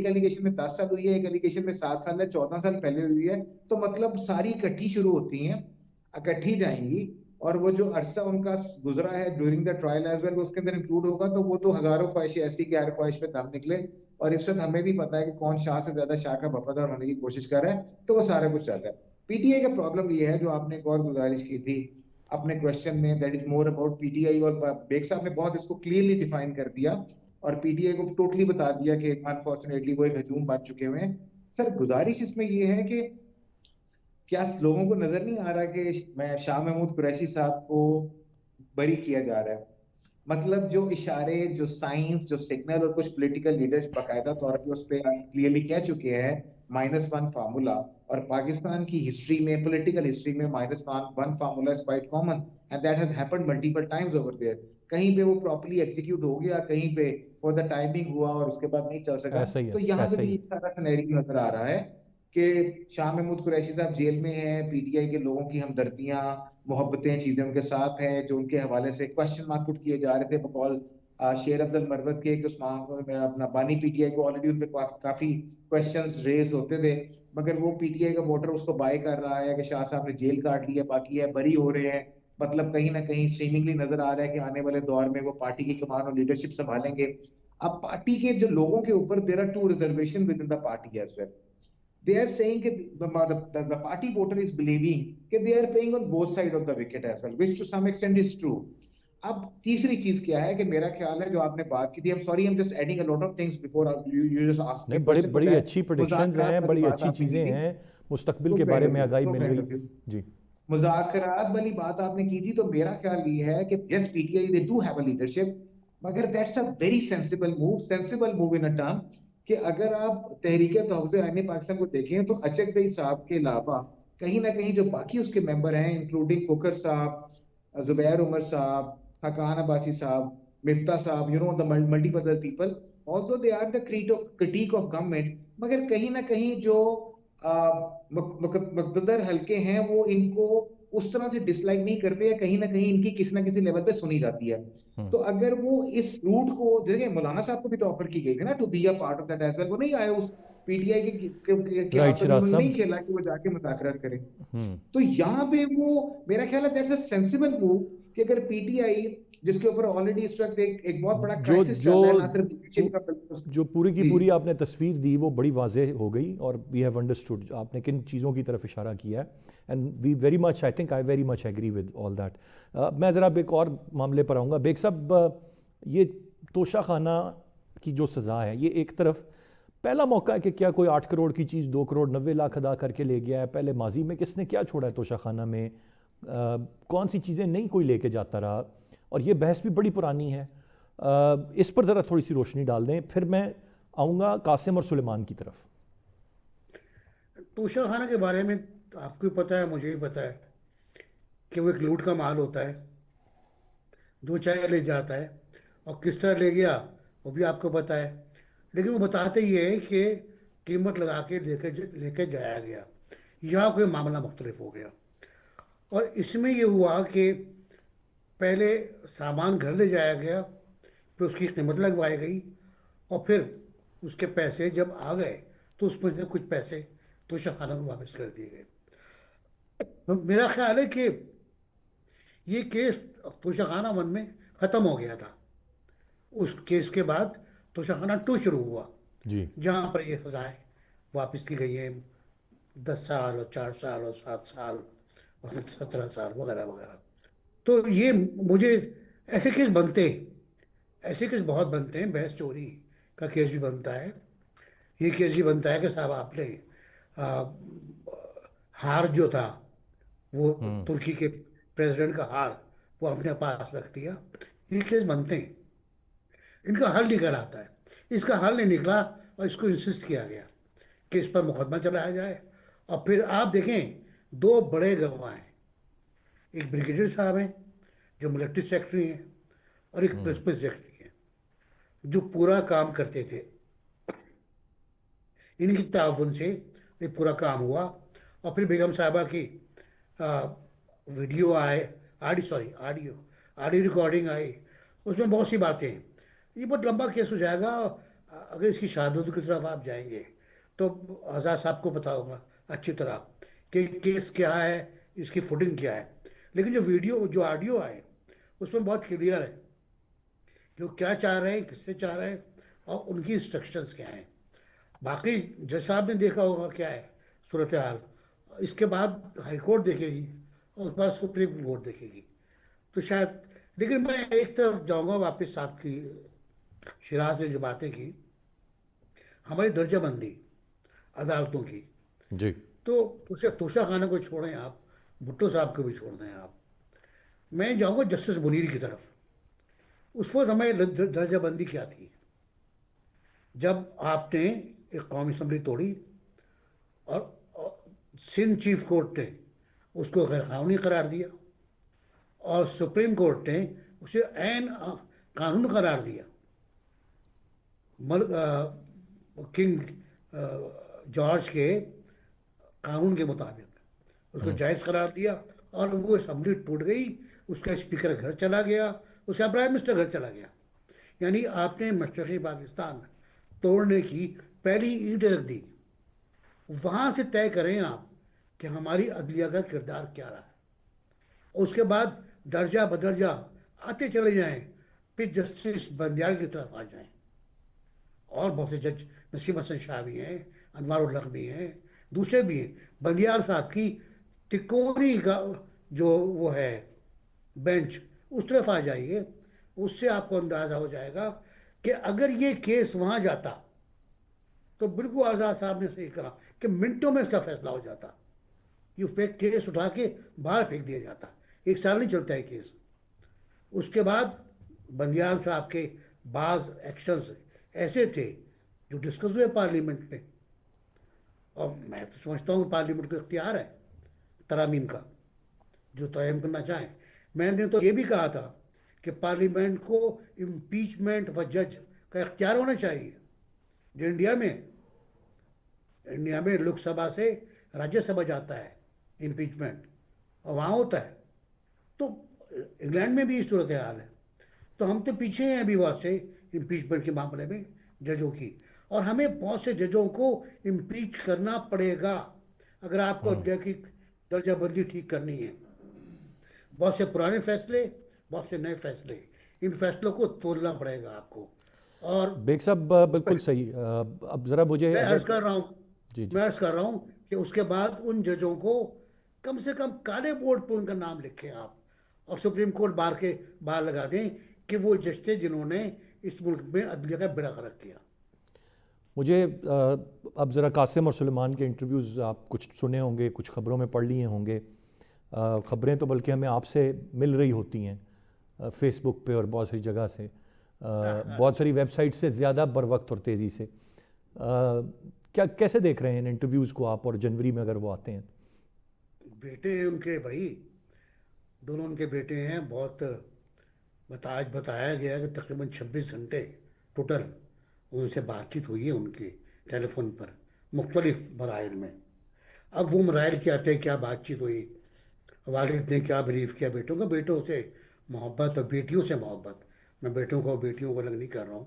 एलिगेशन में 10 साल हुई है, एक एलिगेशन में 7 साल है, 14 साल पहले हुई है। तो मतलब सारी इकट्ठी शुरू होती हैं, इकट्ठी जाएंगी, और वो जो अरसा उनका गुजरा है during the trial as well वो उसके अंदर इंक्लूड होगा। तो वो तो हजारों ख्वाहिशें ऐसी कि हर ख्वाहिश पे दम निकले, और इस वक्त हमें भी पता है कि कौन शाह से ज्यादा शाह का वफादार होने की कोशिश कर रहा है, तो वो सारा कुछ चल रहा है। पीटीआई का प्रॉब्लम ये है जो आपने एक और गुजारिश की थी अपने क्वेश्चन में, that is more about PTI, और बेग साहब ने बहुत इसको क्लियरली डिफाइन कर दिया और पीटीआई को टोटली बता दिया कि अनफॉर्चुनेटली वो एक हजूम बन चुके हुए हैं। सर गुजारिश इसमें ये है कि क्या लोगों को नजर नहीं आ रहा कि मैं शाह महमूद कुरैशी साहब को बरी किया जा रहा है? मतलब जो इशारे, जो साइंस, जो सिग्नल और कुछ पॉलिटिकल लीडर्स बाकायदा तौर पे उस पर क्लियरली कह चुके हैं -1 फार्मूला, और पाकिस्तान की हिस्ट्री में, पॉलिटिकल हिस्ट्री में -1 formula is quite common and that has happened multiple times over there. कहीं पे वो प्रॉपर्ली एग्जीक्यूट हो गया, कहीं पे फॉर द टाइमिंग हुआ और उसके बाद नहीं चल सका। ऐसा ही तो है, यहाँ पे ऐसा ही भी है। एक सारा सिनेरियो नजर आ रहा है कि शाह महमूद कुरैशी साहब जेल में हैं, पीटीआई के लोगों की हमदर्दियां, मोहब्बतें, चीजें उनके साथ हैं जो उनके हवाले से क्वेश्चन मार्क पुट किए जा रहे थे बकौल शेर अब्दुल मरवत के, कि उस्मान अपना बानी पीटीआई को ऑलरेडी उन पे काफी क्वेश्चंस रेज होते थे, मगर वो पीटीआई का वोटर उसको बाय कर रहा है कि शाह साहब ने जेल काट लिया, बाकी है बरी हो रहे हैं। मतलब कहीं ना कहीं स्ट्रीमिंगली नजर आ रहा है कि आने वाले दौर में वो पार्टी की कमान और लीडरशिप संभालेंगे। अब पार्टी के जो लोगों के ऊपर there are two reservation within the party as well. They are saying that the party voter is believing that they are playing on both sides of the wicket as well, which to some extent is true. अब तीसरी चीज क्या है कि मेरा ख्याल है जो आपने बात की थी, I'm sorry, I'm just adding a lot of things before you just asked me नहीं, a बड़ी question for बड़ी that. अच्छी प्रोडिक्शंस मुज़ाकरात हैं, वाली बड़ी बात अच्छी आपने की चीज़ें थी, हैं, मुस्तकबिल टू के बारे काइंड में ऑफ यू, आगाही टू मिल काइंड रही। Of you. जी। मुज़ाकरात वाली बात आपने की थी, तो मेरा ख्याल ये है कि yes PTI they do have a leadership, मगर that's a very sensible move in a term कि अगर आप तहरीक तहफ़्फ़ुज़ आईन पाकिस्तान को देखें तो अचकज़ई साहब के अलावा कहीं ना कहीं जो बाकी उसके मेंबर हैं, इंक्लूडिंग खोखर साहब, जुबैर उमर साहब, खाकान अब्बासी साहब, मिफ्ता साहब, you know the multiple other people, although they are the critic of government, मगर कहीं ना कहीं जो मुकद्दर हल्के हैं वो इनको उस तरह से डिसलाइक नहीं करते, या कहीं इनकी किसी ना किसी लेवल पे सुनी जाती है। तो अगर वो इस रूट को, जैसे मौलाना साहब को भी तो ऑफर की गई थी ना to be a part of that as well, वो नहीं आए उस पीटीआई के राइट हाथों में, शिराज उन्होंने नहीं साहब। खेला कि वो जाके मुज़ाकरात करें। तो यहाँ पे वो, मेरा ख्याल है दैट्स अ सेंसिबल मूव कि अगर पीटीआई, जिसके ऊपर ऑलरेडी इस वक्त एक बहुत बड़ा जो क्राइसिस जो चल रहा है, ना सिर्फ पू- लीडरशिप का बल्कि जो पूरी की जी पूरी आपने तस्वीर दी वो बड़ी वाज़ेह हो गई, और वी हैव अंडरस्टूड आपने किन चीज़ों की तरफ इशारा किया है, and we very much, I think I very much agree with all that. मैं ज़रा एक और मामले पर आऊँगा। बेग साहब, ये तोशा खाना की जो सज़ा है, ये एक तरफ पहला मौका है कि क्या कोई 8 करोड़ की चीज़ 2 करोड़ 90 लाख अदा करके ले गया है। पहले माजी में किसने क्या छोड़ा है तोशा खाना में, कौन सी चीज़ें नहीं कोई लेके जाता रहा, और ये बहस भी बड़ी पुरानी है। इस पर ज़रा थोड़ी सी रोशनी डाल दें, फिर मैं आऊँगा कासिम और सुलेमान की तरफ। तोशा खाना के बारे में आपको भी पता है, मुझे भी पता है कि वो एक लूट का माल होता है, दो चाय ले जाता है, और किस तरह ले गया वो भी आपको पता है। लेकिन वो बताते ये है कि कीमत लगा के लेके लेके जाया गया। यहाँ कोई मामला मुख्तलिफ हो गया, और इसमें ये हुआ कि पहले सामान घर ले जाया गया, फिर उसकी कीमत लगवाई गई, और फिर उसके पैसे जब आ गए तो उसमें से कुछ पैसे तो शाखाना को वापस कर दिए गए। तो मेरा ख्याल है कि ये केस तोशाखाना 1 में ख़त्म हो गया था। उस केस के बाद तोशाखाना 2 शुरू हुआ, जी। जहाँ पर ये सजाएं वापस की गई हैं, 10 साल और 4 साल और 7 साल और 17 साल वगैरह वगैरह। तो ये मुझे ऐसे केस बनते हैं, ऐसे केस बहुत बनते हैं। बहस चोरी का केस भी बनता है, ये केस भी बनता है कि साहब आपने आ, हार जो था वो तुर्की के प्रेसिडेंट का हार वो अपने पास रख लिया। ये केस बनते हैं, इनका हल निकल आता है। इसका हल नहीं निकला और इसको इंसिस्ट किया गया कि इस पर मुकदमा चलाया जाए। और फिर आप देखें, दो बड़े गवाह हैं, एक ब्रिगेडियर साहब हैं जो मिलिट्री सेक्रेटरी हैं, और एक प्रिंसिपल सेक्रेटरी हैं जो पूरा काम करते थे। इनकी ताउन से ये पूरा काम हुआ। और फिर बेगम साहिबा की आ, वीडियो आए, ऑडियो ऑडियो रिकॉर्डिंग आई, उसमें बहुत सी बातें हैं। ये बहुत लंबा केस हो जाएगा। अगर इसकी शहादत की तरफ आप जाएंगे तो आज़ाद साहब को पता होगा अच्छी तरह कि केस क्या है, इसकी फुटिंग क्या है। लेकिन जो ऑडियो आए उसमें बहुत क्लियर है कि वो क्या चाह रहे हैं, किससे चाह रहे हैं, और उनकी इंस्ट्रक्शंस क्या हैं। बाकी जैसा आपने देखा होगा क्या है सूरत हाल, इसके बाद हाई कोर्ट देखेगी और उसके बाद सुप्रीम कोर्ट देखेगी। तो शायद, लेकिन मैं एक तरफ जाऊंगा वापस आपकी शिराज ने जो बातें की, हमारी दर्जाबंदी अदालतों की, जी। तो उसे तोशा खाना को छोड़ें आप, भुट्टो साहब को भी छोड़ दें आप, मैं जाऊंगा जस्टिस मुनीर की तरफ। उस वक्त हमारी दर्जाबंदी क्या थी जब आपने एक कौमी असम्बली तोड़ी और सिंध चीफ कोर्ट ने उसको गैर कानूनी करार दिया और सुप्रीम कोर्ट ने उसे ऐन कानून करार दिया। किंग जॉर्ज के कानून के मुताबिक उसको जायज़ करार दिया और वो असेंबली टूट गई, उसका स्पीकर घर चला गया, उसका प्राइम मिनिस्टर घर चला गया। यानी आपने मशरक़ी पाकिस्तान तोड़ने की पहली ईंट रख दी। वहाँ से तय करें आप कि हमारी अदलिया का किरदार क्या रहा है, उसके बाद दर्जा बदर्जा आते चले जाएं, फिर जस्टिस बंदियाल की तरफ आ जाएं। और बहुत से जज, नसीम हसन शाह भी हैं, अनवार उल हक भी हैं, दूसरे भी हैं। बंदियाल साहब की तिकोनी का जो वो है बेंच, उस तरफ आ जाइए, उससे आपको अंदाज़ा हो जाएगा कि अगर ये केस वहाँ जाता तो बिल्कुल आज़ाद साहब ने सही कहा कि मिनटों में इसका फैसला हो जाता। ये फेक केस उठा के बाहर फेंक दिया जाता, 1 साल नहीं चलता है केस। उसके बाद बंदियाल साहब के बाज़ एक्शंस ऐसे थे जो डिस्कस हुए पार्लियामेंट में, और मैं तो समझता हूँ पार्लियामेंट को इख्तियार है तरामीम का, जो तयम करना चाहें। मैंने तो ये भी कहा था कि पार्लियामेंट को इम्पीचमेंट व जज का इख्तियार होना चाहिए, जो इंडिया में लोकसभा से राज्यसभा जाता है इम्पीचमेंट, और वहाँ होता है। तो इंग्लैंड में भी इस सूरत हाल है। तो हम तो पीछे हैं अभी बहुत से इम्पीचमेंट के मामले में जजों की, और हमें बहुत से जजों को इम्पीच करना पड़ेगा अगर आपको अदलिया की दर्जाबंदी ठीक करनी है। बहुत से पुराने फैसले, बहुत से नए फैसले, इन फैसलों को तोड़ना पड़ेगा आपको। और बेग साहब बिल्कुल सही। अब ज़रा मुझे मैं अर्ज अगर कर रहा हूँ जी जी मैं अर्ज कर रहा हूँ कि उसके बाद उन जजों को कम से कम काले बोर्ड पर उनका नाम लिखें आप, और सुप्रीम कोर्ट बार के बाहर लगा दें कि वो जज थे जिन्होंने इस मुल्क में अदलिया का बेड़ा गर्क किया। मुझे अब ज़रा कासिम और सुलेमान के इंटरव्यूज़ आप कुछ सुने होंगे, कुछ ख़बरों में पढ़ लिए होंगे। ख़बरें तो बल्कि हमें आपसे मिल रही होती हैं फेसबुक पे और बहुत सारी जगह से, बहुत सारी वेबसाइट से ज़्यादा बर वक्त और तेज़ी से। क्या कैसे देख रहे हैं इन इंटरव्यूज़ को आप, और जनवरी में अगर वो आते हैं? बेटे हैं उनके भाई, दोनों उनके बेटे हैं। बहुत बताया गया कि तकरीबन 26 घंटे टोटल उनसे बातचीत हुई है उनकी टेलीफोन पर, मुख्तलिफ मराइल में। अब वो मराइल क्या थे, क्या बातचीत हुई, वालिद ने क्या ब्रीफ किया बेटों को, बेटों से मोहब्बत और बेटियों से मोहब्बत। मैं बेटों को बेटियों को अलग नहीं कर रहा हूँ,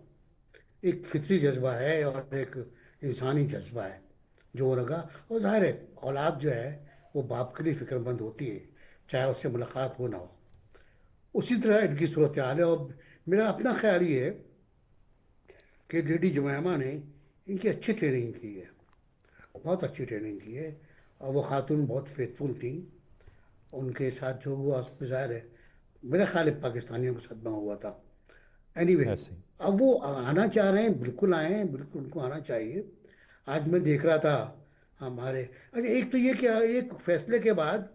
एक फितरी जज्बा है और एक इंसानी जज्बा है जो वो लगा। और ज़ाहिर है औलाद जो है वो बाप के लिए फ़िक्रमंद होती है, चाहे उससे मुलाकात हो ना हो। उसी तरह इनकी सूरत हाल है। और मेरा अपना ख्याल ये है कि लेडी जुमैमा ने इनकी अच्छी ट्रेनिंग की है, बहुत अच्छी ट्रेनिंग की है, और वो खातून बहुत फेथफुल थी। उनके साथ जो हुआ उस पर ज़ाहिर है मेरा ख्याल है पाकिस्तानियों को सदमा हुआ था। एनीवे ऐसे ही। अब वो आना चाह रहे हैं, बिल्कुल आए हैं, बिल्कुल उनको आना चाहिए। आज मैं देख रहा था हमारे, अच्छा एक तो ये क्या, एक फैसले के बाद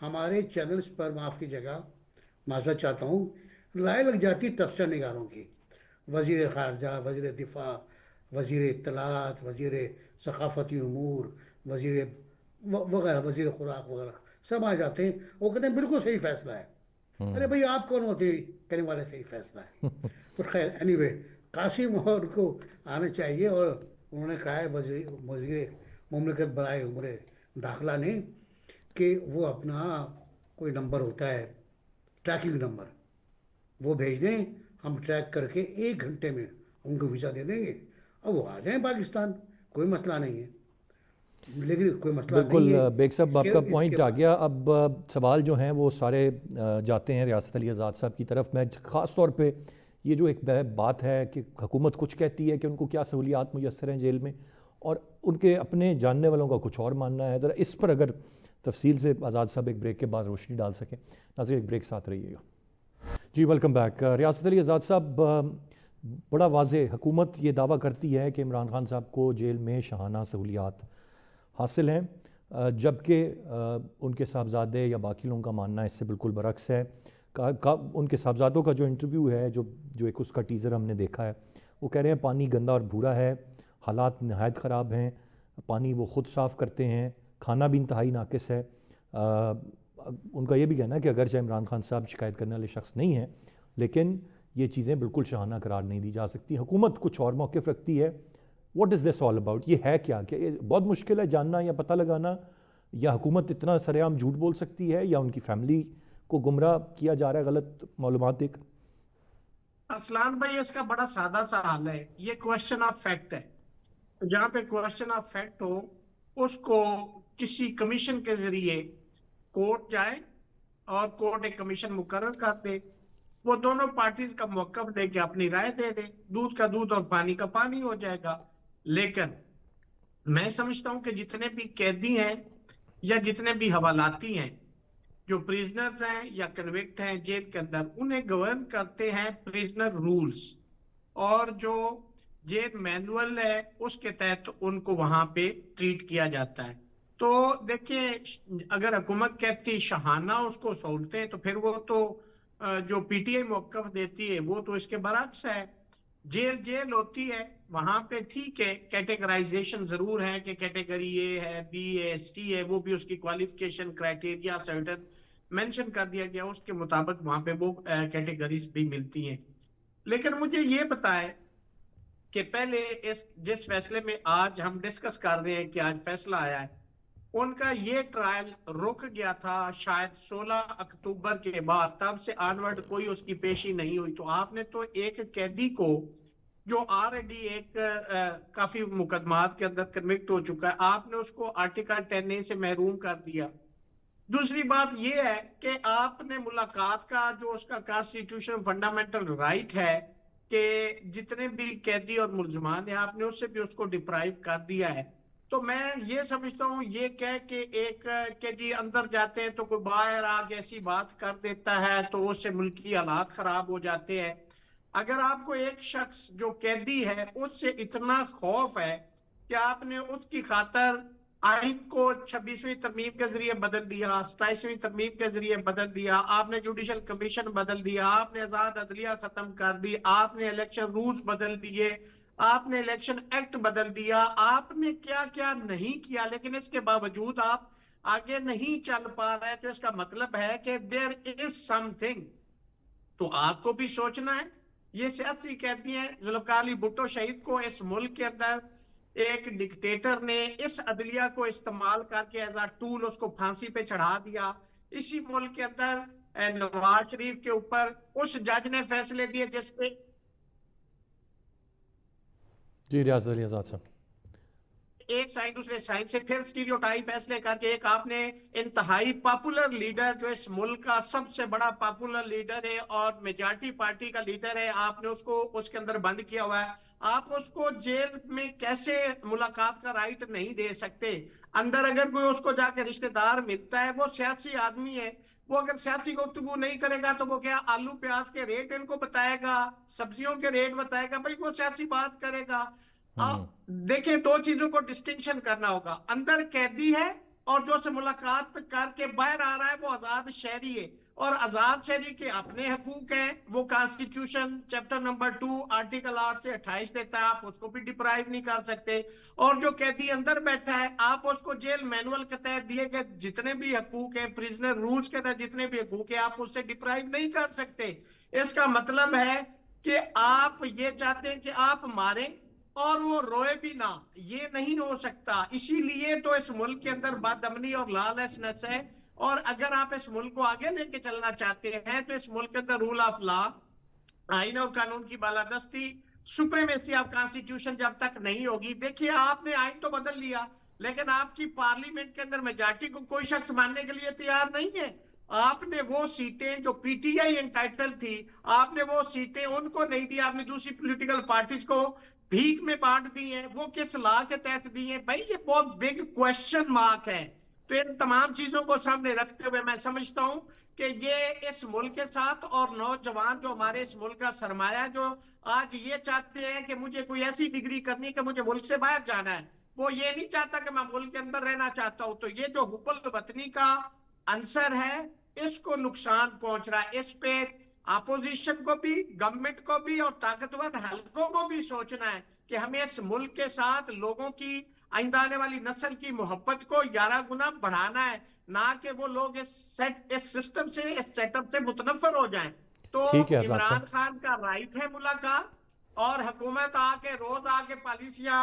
हमारे चैनल्स पर, माफ़ कीजिएगा माजरत चाहता हूँ, लाए लग जाती तबसरा निगारों की। वज़ीर ख़ारजा, वज़ीर दिफा, वज़ीर इत्तलात, वज़ीर सकाफ़ती उमूर, वगैरह, वज़ीर खुराक वगैरह सब आ जाते हैं। वो कहते हैं बिल्कुल सही फैसला है। अरे भाई आप कौन होते कहने वाले सही फैसला है? तो खैर एनीवे, कासिम और को आना चाहिए। और उन्होंने कहा है वज़ीर मुमलिकत बराए उम्र दाखिला ने कि वो अपना कोई नंबर होता है, ट्रैकिंग नंबर, वो भेज दें, हम ट्रैक करके 1 घंटे में उनको वीज़ा दे देंगे और वो आ जाएं पाकिस्तान, कोई मसला नहीं है। लेकिन कोई मसला नहीं बिल्कुल है बेग साहब इसके आपका इसके पॉइंट आ बाद। गया। अब सवाल जो हैं वो सारे जाते हैं रियासत अली आज़ाद साहब की तरफ। मैं ख़ास तौर पे ये जो एक बात है कि हुकूमत कुछ कहती है कि उनको क्या सहूलियात मुयस्सर हैं जेल में, और उनके अपने जानने वालों का कुछ और मानना है। ज़रा इस पर अगर तफसील से आज़ाद साहब एक ब्रेक के बाद रोशनी डाल सकें। नाज़रीन एक ब्रेक साथ रहिएगा। जी वेलकम बैक। रियासत अली आज़ाद साहब, बड़ा वाज़ेह हुकूमत ये दावा करती है कि इमरान खान साहब को जेल में शाहाना सहूलियात हासिल हैं, जबकि उनके साहबजादे या बाकी लोगों का मानना इससे बिल्कुल बरक्स है। उनके साहबजादों का जो इंटरव्यू है, जो एक उसका टीज़र हमने देखा है, वो कह रहे हैं पानी गंदा और बुरा है, हालात नहायत ख़राब हैं, पानी वो ख़ुद साफ़ करते हैं, खाना भी इंतहाई नाकिस है। उनका ये भी कहना है कि अगरचे इमरान खान साहब शिकायत करने वाले शख्स नहीं हैं, लेकिन ये चीज़ें बिल्कुल शाहाना करार नहीं दी जा सकती। हुकूमत कुछ और मौक़िफ़ रखती है। What is this all about? ये है क्या? ये बहुत मुश्किल है जानना या पता लगाना, या हुकूमत इतना सरेआम झूठ बोल सकती है, या उनकी फैमिली को गुमराह किया जा रहा है गलत मालूमात देकर? असलान भाई, इसका बड़ा सादा सा हल है। ये क्वेश्चन ऑफ फैक्ट है। जहाँ पे क्वेश्चन ऑफ फैक्ट हो, उसको किसी कमीशन के जरिए कोर्ट जाए और कोर्ट एक कमीशन मुकर्रर कर दे। वो दोनों पार्टीज का मौक़िफ़ लेके अपनी राय दे दे, दूध का दूध और पानी का पानी हो जाएगा। लेकिन मैं समझता हूं कि जितने भी कैदी हैं या जितने भी हवालाती हैं, जो प्रिजनर्स हैं या कन्विक्ट हैं जेल के अंदर, उन्हें गवर्न करते हैं प्रिजनर रूल्स, और जो जेल मैनुअल है उसके तहत उनको वहां पे ट्रीट किया जाता है। तो देखिए, अगर हुकूमत कहती शहाना उसको सहूलतें, तो फिर वो तो जो पीटीआई मौक़िफ़ देती है वो तो इसके बरअक्स है। जेल जेल होती है, वहां पे ठीक है, कैटेगराइजेशन जरूर है कि कैटेगरी ए है, बी है, सी है, वो भी उसकी क्वालिफिकेशन क्राइटेरिया सर्टन मेंशन कर दिया गया, उसके मुताबिक वहां पे वो कैटेगरीज भी मिलती हैं। लेकिन मुझे ये बताएं कि पहले इस जिस फैसले में आज हम डिस्कस कर रहे हैं कि आज फैसला आया है, उनका ये ट्रायल रुक गया था शायद 16 अक्टूबर के बाद, तब से ऑनवर्ड कोई उसकी पेशी नहीं हुई। तो आपने तो एक कैदी को जो ऑलरेडी एक काफी मुकदमात के अंदर कन्विक्ट हो चुका है, आपने उसको आर्टिकल 10A से महरूम कर दिया। दूसरी बात यह है कि आपने मुलाकात का जो उसका कॉन्स्टिट्यूशन फंडामेंटल राइट है कि जितने भी कैदी और मुलजमान है, आपने उससे भी उसको डिप्राइव कर दिया है। तो मैं ये समझता हूँ, ये कह के एक के जी अंदर जाते हैं तो कोई बाहर आके ऐसी बात कर देता है तो उससे मुल्की हालात खराब हो जाते हैं। अगर आपको एक शख्स जो कैदी है उससे इतना खौफ है कि आपने उसकी खातर आइन को 26वीं तरमीम के जरिए बदल दिया, 27वीं तरमीम के जरिए बदल दिया, आपने जुडिशल कमीशन बदल दिया, आपने आजाद अदलिया खत्म कर दी, आपने इलेक्शन रूल्स बदल दिए, आपने इलेक्शन एक्ट बदल दिया, आपने क्या क्या नहीं किया, लेकिन इसके बावजूद आप आगे नहीं चल पा रहे, तो इसका मतलब है कि देयर इज समथिंग। तो आपको भी सोचना है। ये सियासी कहती हैं जुल्फ़िकार अली भुट्टो शहीद को इस मुल्क के अंदर एक डिक्टेटर ने इस अदलिया को इस्तेमाल करके एज अ टूल उसको फांसी पे चढ़ा दिया। इसी मुल्क के अंदर नवाज शरीफ के ऊपर उस जज ने फैसले दिए जिसके जी रियाज अली आज़ाद साहब, एक साइड दूसरे साइड से फिर स्टीरियोटाइप फैसले करके, एक आपने इंतहाई पॉपुलर लीडर जो इस मुल्क का सबसे बड़ा पॉपुलर लीडर है और मेजॉरिटी पार्टी का लीडर है, आपने उसको उसके अंदर बंद किया हुआ है। आप उसको जेल में कैसे मुलाकात का राइट नहीं दे सकते? अंदर अगर कोई उसको जाके रिश्तेदार मिलता है, वो सियासी आदमी है, वो अगर सियासी गुफ्तगू नहीं करेगा तो वो क्या आलू प्याज के रेट इनको बताएगा, सब्जियों के रेट बताएगा? भाई वो सियासी बात करेगा। देखिए, दो चीजों को डिस्टिंक्शन करना होगा। अंदर कैदी है और जो से मुलाकात करके बाहर आ रहा है वो आजाद शहरी है, और आजाद शहरी के अपने हकूक हैं, वो कॉन्स्टिट्यूशन चैप्टर नंबर 2 आर्टिकल 8 से 28 देता है, आप उसको भी डिप्राइव नहीं कर सकते। और जो कैदी अंदर बैठा है, आप उसको जेल मैनुअल के तहत दिए गए जितने भी हकूक है, प्रिजनर रूल्स के तहत जितने भी हकूक है, आप उससे डिप्राइव नहीं कर सकते। इसका मतलब है कि आप ये चाहते हैं कि आप मारें और वो रोए भी ना, ये नहीं हो सकता। इसीलिए तो इस मुल्क के अंदर बदअमनी और लॉलेसनेस है। और अगर आप इस मुल्क को आगे लेके चलना चाहते हैं तो इस मुल्क के अंदर रूल ऑफ लॉ, आइन और कानून की बालादस्ती, सुप्रीमेसी ऑफ कॉन्स्टिट्यूशन जब तक नहीं होगी। देखिए, आपने आइन तो बदल लिया, लेकिन आपकी पार्लियामेंट के अंदर मेजॉरिटी को कोई शख्स मानने के लिए तैयार नहीं है। आपने वो सीटें जो पीटीआई एंटाइटल थी, आपने वो सीटें उनको नहीं दी, आपने दूसरी पॉलिटिकल पार्टीज को भीख में बांट दी है। वो किस लॉ के तहत दी है? भाई ये बहुत बिग क्वेश्चन मार्क है। तो इन तमाम चीजों को सामने रखते हुए मैं समझता हूं कि ये इस मुल्क के साथ, और नौजवान जो हमारे इस मुल्क का सरमाया, जो आज ये चाहते हैं कि मुझे कोई ऐसी डिग्री करनी कि मुझे मुल्क से बाहर जाना है, वो ये नहीं चाहता कि मैं मुल्क के अंदर रहना चाहता हूं। तो ये जो हुब्बुल वतनी का आंसर है, इसको नुकसान पहुंच रहा है। इस पे अपोजिशन को भी, गवर्नमेंट को भी और ताकतवर हलकों को भी सोचना है कि हमें इस मुल्क के साथ लोगों की आइंदा आने वाली नस्ल की मोहब्बत को 11 गुना बढ़ाना है, ना कि वो लोग इस सिस्टम से, इस सेटअप से मुतनफर हो जाएं। तो ठीक है आजाद इमरान साहब। खान का राइट है मुलाकात, और हुकूमत आके रोज आके पॉलिसियां,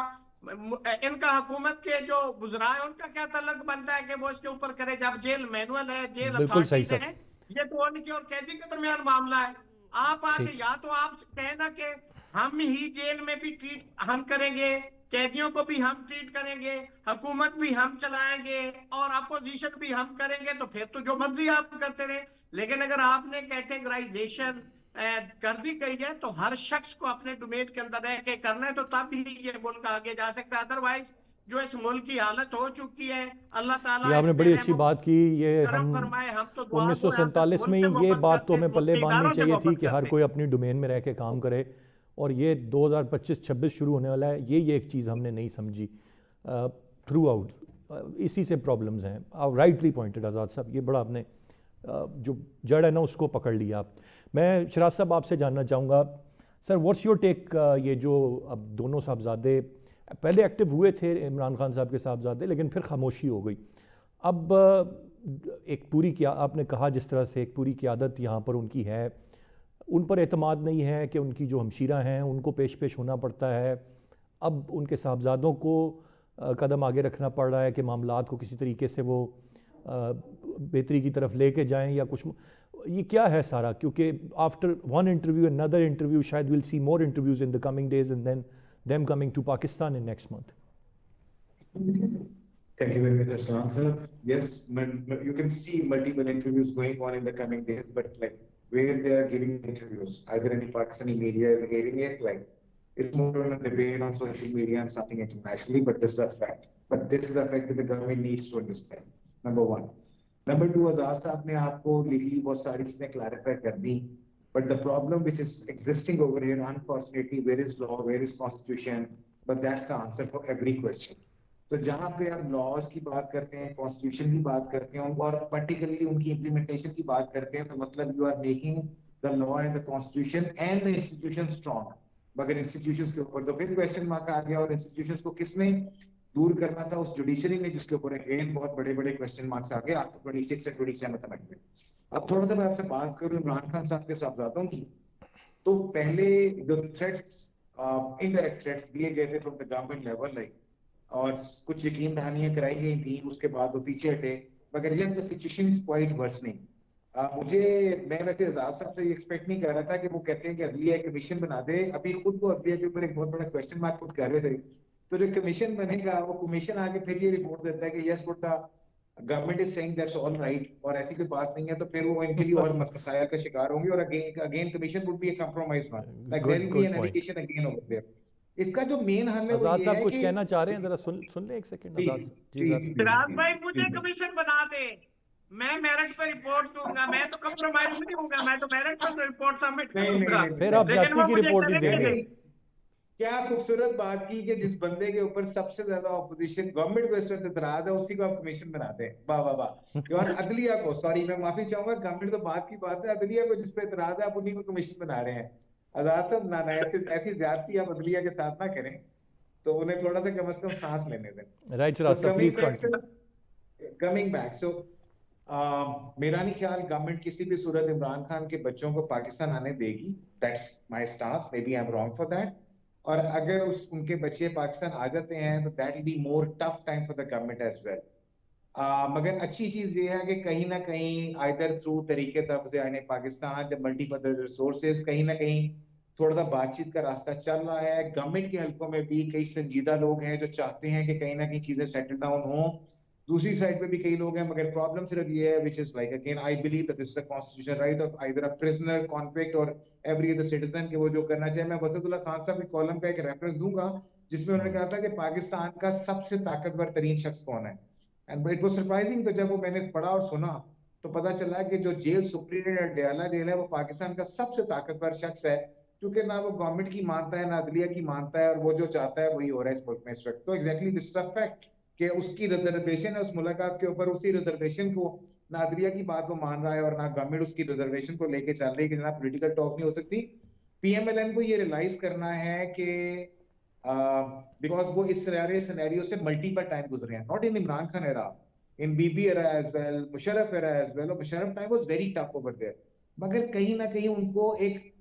इनका हुकूमत के जो गुजरा है उनका क्या तलक बनता है कि वो इसके ऊपर करे, जब जेल मैनुअल है, जेल बिल्कुल सही अथॉरिटीज सर। है। ये तो उनके और कैदी के दरमियान मामला है। आप आके ठीक। या तो आप कहना कि हम ही जेल में भी ट्रीट हम करेंगे, कैदियों को भी हम ट्रीट करेंगे, हुकूमत भी हम चलाएंगे और अपोजिशन भी हम करेंगे, तो फिर तो जो मर्जी आप करते रहे। लेकिन अगर आपने कैटेगराइजेशन कर दी गई है तो हर शख्स को अपने डोमेन के अंदर रह के करना है, तो तब ही ये मुल्क आगे जा सकता है। अदरवाइज जो इस मुल्क की हालत हो चुकी है, अल्लाह ये ताला इस आपने पे बड़ी अच्छी रहम बात की। ये करम हम फरमाए। हम तो दुआ गो हैं, हम तो इस 1947 में मुल्क से ये मोहब्बत बात तो करते हैं, हमें इस मुल्क पल्ले के बांधनी इदारों से चाहिए थी मोहब्बत कि हर करते हैं। कोई अपनी डोमेन में रह के काम करे। और ये 2025-26 शुरू होने वाला है, ये एक चीज़ हमने नहीं समझी थ्रू आउट। इसी से प्रॉब्लम्स हैं। आप राइटली पॉइंटेड आज़ाद साहब, ये बड़ा आपने जो जड़ है ना उसको पकड़ लिया आप। मैं शराज साहब आपसे जानना चाहूँगा सर, व्हाट्स योर टेक, ये जो अब दोनों साहबजादे पहले एक्टिव हुए थे, इमरान खान साहब के साहबजादे, लेकिन फिर खामोशी हो गई। अब एक पूरी क्या आपने कहा जिस तरह से एक पूरी क़यादत यहाँ पर उनकी है, उन पर एतमाद नहीं है कि उनकी जो हमशीरा हैं उनको पेश पेश होना पड़ता है। अब उनके साहबजादों को कदम आगे रखना पड़ रहा है कि मामलात को किसी तरीके से वो बेहतरी की तरफ लेके जाएं या कुछ। ये क्या है सारा? क्योंकि after one interview another interview, शायद will see more interviews in the coming days and then them coming to Pakistan in next month. Thank you very much, Aslan sir. Yes, you can see multiple interviews going on in the coming days, but like where they are giving interviews, either any Pakistani media is giving it, like it's more on a debate on social media and something internationally, but this is a fact. But this is a fact that the government needs to understand. Number one. Number two, आजाद साहब ने आपको लिखी बहुत सारी चीजें clarify कर दी, but the problem which is existing over here, unfortunately, where is law, where is constitution, but that's the answer for every question. तो जहाँ पे हम लॉज की बात करते हैं, कॉन्स्टिट्यूशन की बात करते हैं और पर्टिकुलरली उनकी इम्प्लीमेंटेशन की बात करते हैं, तो मतलब you are making the law and the constitution and the institution strong. मगर इंस्टीट्यूशंस के ऊपर तो फिर क्वेश्चन मार्क आ गया, और इंस्टीट्यूशंस को किसने दूर करना था? उस जुडिशरी ने, जिसके ऊपर अगेन बहुत बड़े बड़े क्वेश्चन मार्क्स आ गए आफ्टर 26 एंड 27 अमेंडमेंट। अब थोड़ा सा मैं आपसे बात करूं इमरान खान साहब के साहबजादों की। तो पहले जो थ्रेट्स, इनडायरेक्ट थ्रेट्स दिए गए थे from the government level, like, और कुछ यकीन दहानियां कराई गई थी, उसके बाद वो पीछे हटे। मगर यह the situation is quite worsening. मैं वैसे आजाद साहब से एक्सपेक्ट नहीं कर रहा था कि वो कहते हैं कि अदलिया कमीशन बना दे। अभी खुद वो अदलिया के ऊपर एक बहुत बड़ा क्वेश्चन मार्क पुट कर रहे थे। तो जो कमीशन बनेगा, वो कमीशन आगे फिर ये रिपोर्ट देता है कि yes what the government is saying that's all right, और ऐसी कोई बात नहीं है, तो फिर वो इनके लिए और मसाइल का शिकार होंगे, और again commission would be a compromise one, like there good will be good an point. Allegation again over there. इसका जो मेन हल है वो आजाद ये साहब है कुछ कि कहना चाह रहे हैं, जरा सुन ले एक सेकंड जी आजाद जी साहब। जी आजाद जी साहब। जी फिराज जी भाई, मुझे जी कमीशन बना दे, मैं मेरिट पे रिपोर्ट दूंगा, मैं तो कंप्रोमाइज नहीं दूंगा, मैं तो मेरिट पे रिपोर्ट सबमिट नहीं नहीं करूंगा। नहीं फिर आप नहीं लेकिन ज्यादती वो की मुझे रिपोर्ट भी करने देंगे? दे। नहीं। क्या खूबसूरत बात की कि जिस बंदे के ऊपर सबसे ज्यादा ऑपोजिशन गवर्नमेंट को इस वक्त इतराज है, उसी को आप कमीशन बनाते हैं। वाह वाह वाह। और अदलिया को, सॉरी मैं माफी चाहूंगा, गवर्नमेंट तो बात की बात है, अदलिया को जिस पे इतराज है आप उन्हीं को कमीशन बना रहे हैं। आजाद साहब, ना ना ऐसी ज्यादती आप अदलिया के साथ ना करें, तो उन्हें थोड़ा सा कम से कम सांस लेने दें। राइट तो शराज साहब, प्लीज कंटिन्यू। कमिंग बैक, सो मेरा नहीं ख्याल गवर्नमेंट किसी भी सूरत इमरान खान के बच्चों को पाकिस्तान आने देगी। That's my stance, may be I am wrong for that. और अगर उनके बच्चे पाकिस्तान आ जाते हैं तो that will be more tough time for the government as well. मगर अच्छी चीज ये है कि कहीं ना कहीं आइदर थ्रू तरीके तफज़ आने पाकिस्तान, जब मल्टीपल रिसोर्सेज, कहीं ना कहीं थोड़ा सा बातचीत का रास्ता चल रहा है। गवर्नमेंट के हलकों में भी कई संजीदा लोग हैं जो चाहते हैं कि कहीं ना कहीं चीजें सेटल डाउन हों। दूसरी साइड पे भी कई लोग हैं, मगर प्रॉब्लम सिर्फ ये है, which is like again I believe that this is the constitution right of either a prisoner, convict और एवरी अदर सिटीजन कि वो जो करना चाहे। मैं वसीउल्लाह खान साहब के कॉलम का एक रेफरेंस दूंगा जिसमें उन्होंने कहा था कि पाकिस्तान का सबसे ताकतवर तरीन शख्स कौन है, एंड इट वाज सरप्राइजिंग। तो जब वो मैंने पढ़ा और सुना तो पता चला कि जो जेल सुप्रीडेंट डयाला जेल है वो पाकिस्तान का सबसे ताकतवर शख्स है, क्योंकि ना वो गवर्नमेंट की मानता है ना अदलिया की मानता है, और वो जो चाहता है वही हो रहा है इस मुल्क में इस वक्त। तो exactly this is a fact कि उसकी रिजर्वेशन है उस मुलाकात के ऊपर, उसी रिजर्वेशन को ना अदलिया की बात वो मान रहा है और ना गवर्नमेंट उसकी रिजर्वेशन को लेके चल रही है कि जनाब पॉलिटिकल टॉक नहीं हो सकती। पीएमएलएन को ये रियलाइज करना है कि बिकॉज वो इस सिनेरियो से मल्टीपल टाइम गुजरे हैं, not in Imran Khan era, in Bibi era as well, Musharraf era as well, और Musharraf time was very tough over there. मगर कहीं ना कहीं उनको एक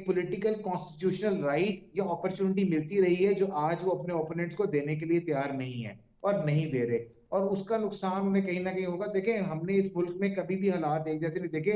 पॉलिटिकल कॉन्स्टिट्यूशनल राइट या अपॉर्चुनिटी मिलती रही है जो आज वो अपने ओपोनेंट्स को देने के लिए तैयार नहीं है और नहीं दे रहे, और उसका नुकसान उन्हें कहीं ना कहीं होगा। देखें, हमने इस मुल्क में कभी भी हालात एक जैसे नहीं देखे,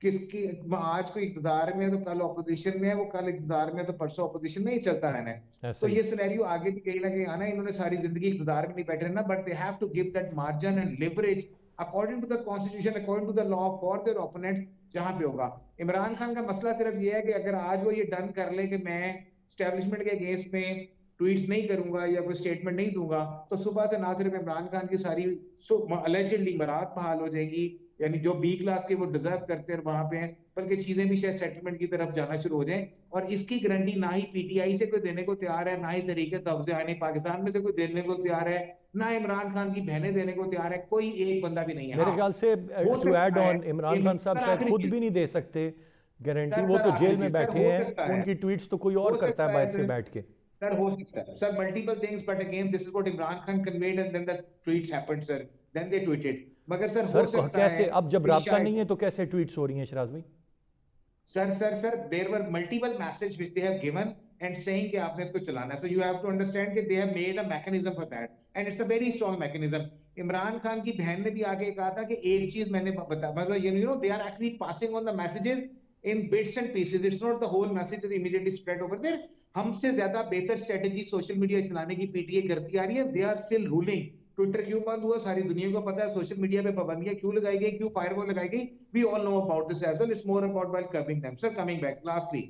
किसकी आज कोई इक़्तिदार में है तो कल ऑपोजिशन में है, वो कल इक़्तिदार में है तो परसों ऑपोजिशन में ही चलता रहना है। ऐसा तो ही ये सिनेरियो आगे भी कहीं ना कहीं आना है। इन्होंने सारी जिंदगी इक़्तिदार में नहीं बैठे रहना, but they have to give that margin and leverage according to the constitution, according to the law for their opponent जहां पे होगा। इमरान खान का मसला सिर्फ ये है कि अगर आज वो ये डन कर ले कि मैं स्टैब्लिशमेंट के अगेंस्ट में ट्वीट्स नहीं करूंगा या कोई स्टेटमेंट नहीं दूंगा, तो सुबह से ना सिर्फ इमरान खान की सारी अलेजिडली बरात बहाल हो जाएगी, यानी जो बी क्लास के वो डिजर्व करते हैं वहां पे हैं, बल्कि चीजें भी शायद सेटलमेंट की तरफ जाना शुरू हो जाएं। और इसकी गारंटी ना ही पीटीआई से कोई देने को तैयार है, ना ही तरीके तवज़े आने पाकिस्तान में से कोई देने को तैयार है, ना इमरान खान की बहनें देने को तैयार है, कोई एक बंदा भी नहीं है। मेरे हाँ, ख्याल से हो टू ऐड सकता है ऑन, इमरान खान साहब सर शायद आखिरी खुद चीज, भी नहीं दे सकते गारंटी, सर वो सर तो आखिरी जेल में चीज, सर बैठे हो हैं, सकता है, उनकी ट्वीट्स तो कोई हो और करता सकता है है बाहर से बैठ के। सर, हो सकता है sir, multiple things, but again this is what Imran Khan conveyed and then the tweets happened sir, then they tweeted. मगर सर हो सर सकता है कैसे, अब जब कि राब्ता शायद, नहीं है तो कैसे ट्वीट्स हो रही हैं शराज भाई? Sir there were multiple message which they have given and saying कि आपने इसको चलाना है, so you have to understand कि they have made a mechanism for that and it's a very strong mechanism. Imran Khan की बहन ने भी आगे कहा था कि एक चीज मैंने बता, मतलब you know they are actually passing on the messages in bits and pieces, it's not the whole message is immediately spread over there. हमसे ज्यादा बेहतर स्ट्रेटजी सोशल मीडिया चलाने की पीटीए करती आ रही है, they are still ruling. Twitter क्यों बंद हुआ सारी दुनिया को पता है, सोशल मीडिया पे पाबंदियां क्यों लगाई गई, क्यों फायरवॉल लगाई गई, we all know about this as well, it's more about while curbing them. Sir coming back lastly,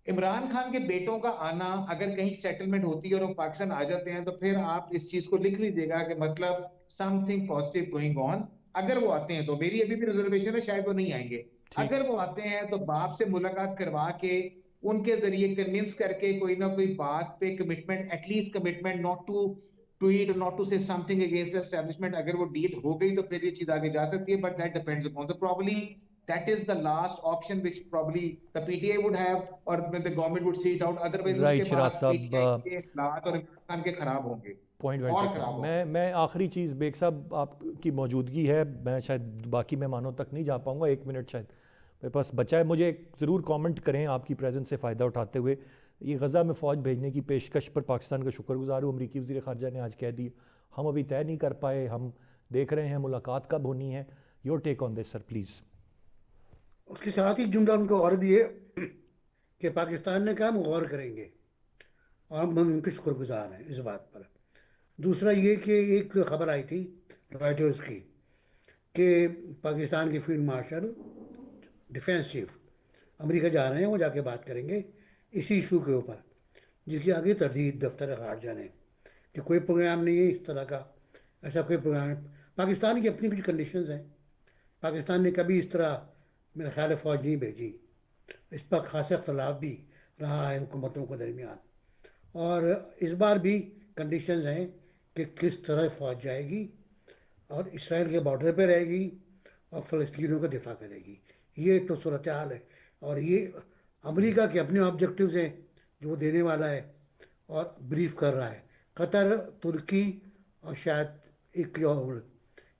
Imran Khan के बेटों का आना, अगर कहीं सेटलमेंट होती है और वो पाकिस्तान आ जाते हैं, तो फिर आप इस चीज को लिख लीजिएगा कि मतलब समथिंग पॉजिटिव गोइंग ऑन। अगर वो आते हैं तो, मेरी अभी भी रिजर्वेशन है, शायद वो नहीं आएंगे। ठीक। अगर वो आते हैं तो बाप से मुलाकात करवा के उनके जरिए कन्विंस करके कोई ना कोई बात पे commitment, at least commitment not to tweet, not to say something against the establishment, अगर वो डील हो गई तो फिर ये चीज आगे जा सकती है, but that depends upon the probably that is the last option which probably the PTA would have, or the government would see it out, otherwise right उसके शराज बाद साहब, PTI के हालात और इमरान खान के खराब होंगे पॉइंट वेल और टेकन। खराब होंगे। मैं आखिरी चीज़, बेग साहब आपकी मौजूदगी है, मैं शायद बाकी मेहमानों तक नहीं जा पाऊंगा, 1 मिनट शायद मेरे पास बचा है, मुझे ज़रूर कमेंट करें आपकी प्रेजेंस से फ़ायदा उठाते हुए। ये गज़ा में फ़ौज भेजने की पेशकश पर पाकिस्तान का शुक्रगुजार हूँ, अमरीकी वज़ीर ख़ारजा ने आज कह दी, हम अभी तय नहीं कर पाए, हम देख रहे हैं मुलाकात कब होनी है। Your take on this sir please. उसके साथ ही जुमला उनको और भी है कि पाकिस्तान ने कहा हम गौर करेंगे, और हम उनके शुक्रगुजार हैं इस बात पर। दूसरा ये कि एक खबर आई थी रॉयटर्स की कि पाकिस्तान के field marshal defence chief America जा रहे हैं, वो जाके बात करेंगे इसी इशू के ऊपर, जिसकी आगे तरदीद दफ्तर खारजा ने कि कोई प्रोग्राम नहीं है इस तरह का, ऐसा कोई प्रोग्राम है। पाकिस्तान की अपनी कुछ कंडीशंस हैं, पाकिस्तान ने कभी इस तरह मेरा ख्याल है फ़ौज नहीं भेजी, इस पर खासा अख्तलाफ भी रहा है हुकूमतों के दरमियान, और इस बार भी कंडीशंस हैं कि किस तरह फ़ौज जाएगी और इसराइल के बॉर्डर पे रहेगी और फ़लस्तीनियों का दिफा करेगी। ये तो सूरत हाल है, और ये अमेरिका के अपने ऑब्जेक्टिव्स हैं जो वो देने वाला है और ब्रीफ कर रहा है। कतर, तुर्की और शायद एक और मुल्क,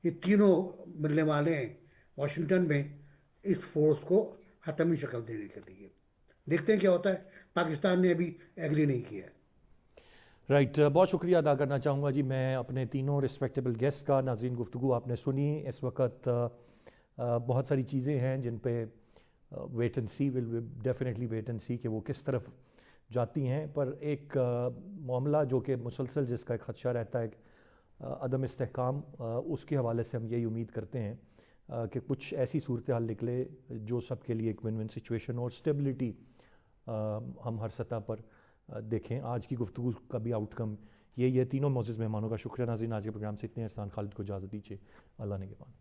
ये तीनों मिलने वाले हैं वाशिंगटन में इस फोर्स को हतमी शक्ल देने के लिए। देखते हैं क्या होता है, पाकिस्तान ने अभी एग्री नहीं किया है। राइट, बहुत शुक्रिया अदा करना चाहूँगा जी मैं अपने तीनों रिस्पेक्टेबल गेस्ट का। नाज़रीन, गुफ्तगू आपने सुनी, इस वक्त बहुत सारी चीज़ें हैं जिन पे wait and see, will definitely wait and see कि वो किस तरफ जाती हैं, पर एक मामला जो कि मुसलसल जिसका एक ख़दशा रहता है अदम इस्तेहकाम, उसके हवाले से हम यही उम्मीद करते हैं कि कुछ ऐसी सूरत हाल निकले जो सबके लिए एक विन विन सिचुएशन और स्टेबिलिटी हम हर सतह पर देखें। आज की गुफ्तगू का भी आउटकम ये तीनों मोअज़्ज़ज़ मेहमानों का शुक्रिया। नाज़रीन, आज के प्रोग्राम से इतने, एहसान खालिद को इजाज़त दीजिए, अल्लाह ने के बाद।